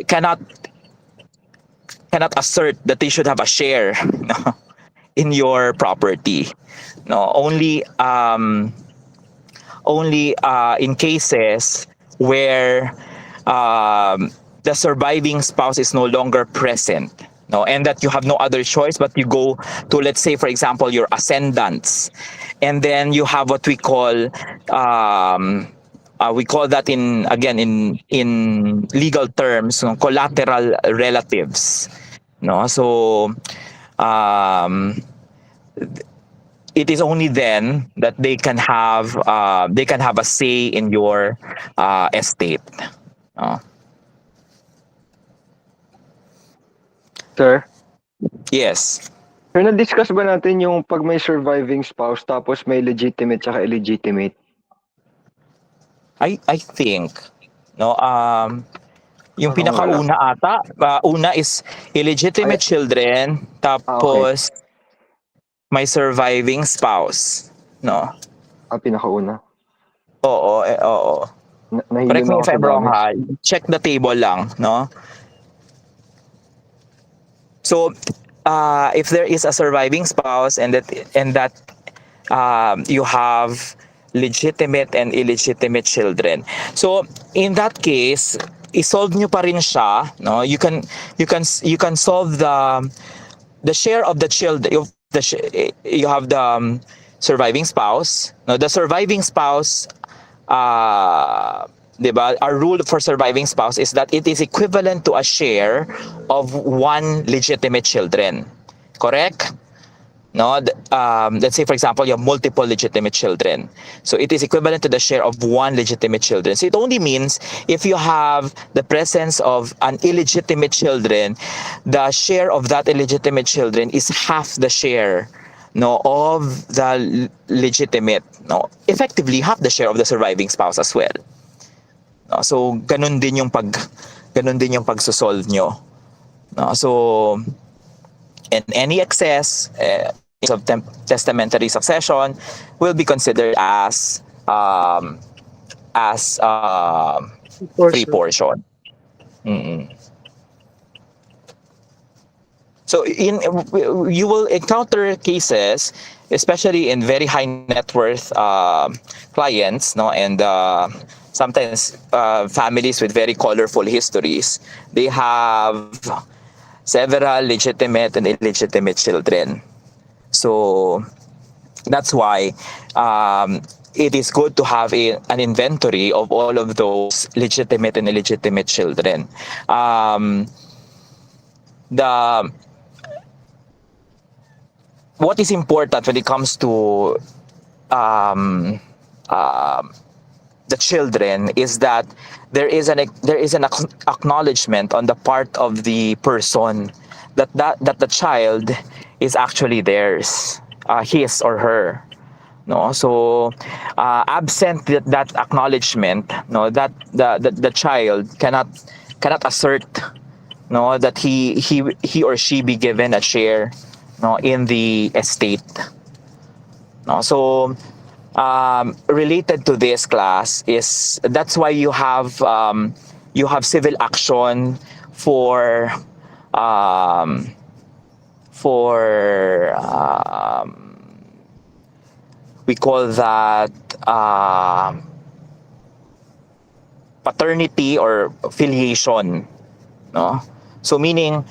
S1: cannot assert that they should have a share in your property. Only in cases where the surviving spouse is no longer present. And that you have no other choice but you go to, let's say, for example, your ascendants, and then you have what we call that in legal terms, collateral relatives. So it is only then that they can have a say in your estate.
S7: Sir,
S1: Yes.
S7: sir, na-discuss ba natin yung pag may surviving spouse tapos may legitimate tsaka illegitimate?
S1: I think no yung
S7: Parang
S1: pinakauna ata, una is illegitimate children, tapos may surviving spouse, no?
S7: Pinakauna.
S1: Oo, oo.
S7: Nahilo
S1: Correct
S7: na
S1: me
S7: ako
S1: if
S7: sa
S1: I'm wrong,
S7: dami.
S1: ha. Check the table lang, no? So, if there is a surviving spouse and that you have legitimate and illegitimate children. So, in that case, isolve nyo pa rin siya, no? You can solve the share of the children. You have the surviving spouse. No, the surviving spouse, diba? Our rule for surviving spouse is that it is equivalent to a share of one legitimate children. Correct? No, let's say for example you have multiple legitimate children, so it is equivalent to the share of one legitimate children. So it only means if you have the presence of an illegitimate children, the share of that illegitimate children is half the share, no, of the legitimate, no, effectively half the share of the surviving spouse as well. No, so ganun din yung pagsosolve nyo, no? So and any excess of testamentary succession will be considered as free portion. So you will encounter cases, especially in very high net worth clients, no, and sometimes families with very colorful histories. They have several legitimate and illegitimate children. So that's why it is good to have an inventory of all of those legitimate and illegitimate children. What is important when it comes to the children is that there is an acknowledgement on the part of the person that the child is actually theirs, his or her. No, so absent that acknowledgement, no, that the child cannot assert, no, that he or she be given a share, no, in the estate. No, so related to this class is that's why you have civil action for we call that paternity or filiation, no? So meaning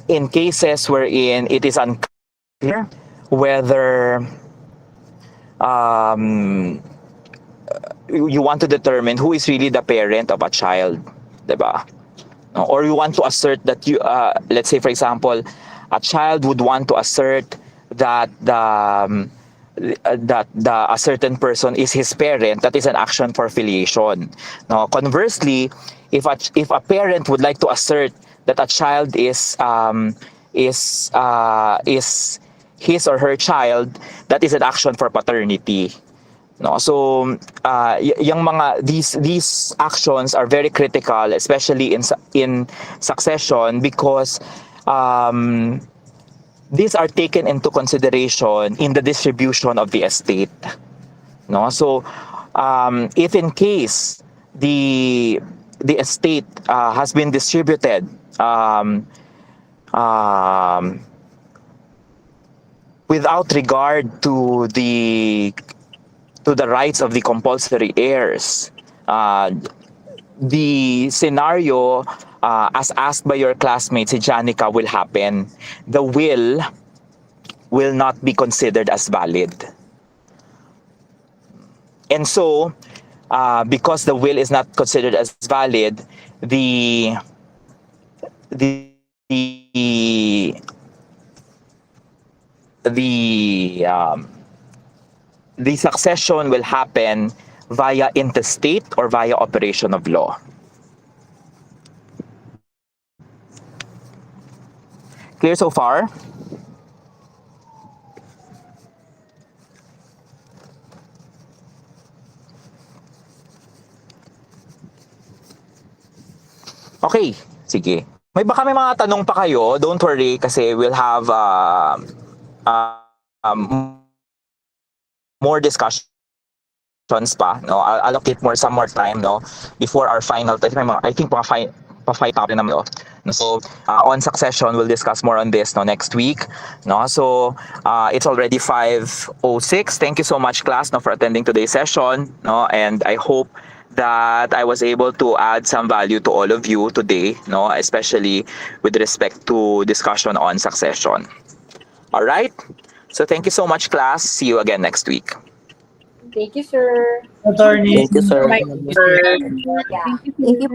S1: in cases wherein it is unclear whether you want to determine who is really the parent of a child, diba? Or you want to assert that you let's say for example a child would want to assert that a certain person is his parent. That is an action for filiation. Now conversely, if a parent would like to assert that a child is his or her child, that is an action for paternity. No, so these actions are very critical, especially in succession, because these are taken into consideration in the distribution of the estate. No, so if in case the estate has been distributed without regard to the rights of the compulsory heirs, the scenario as asked by your classmate, si Janica, will happen. The will not be considered as valid. And so, because the will is not considered as valid, the succession will happen via intestate or via operation of law. clear so far? Okay, sige. May baka may mga tanong pa kayo, don't worry kasi we'll have more discussions pa, no? I'll allocate some more time, no, before our final. I think pa five topic naman, no? So on succession, we'll discuss more on this, no, next week, no. So it's already 5:06. Thank you so much, class, no, for attending today's session, no, and I hope that I was able to add some value to all of you today, no, especially with respect to discussion on succession. All right. So thank you so much, class. See you again next week.
S11: Thank you, sir.
S5: Attorney.
S4: Thank you, sir.
S11: Bye.
S8: Thank you po.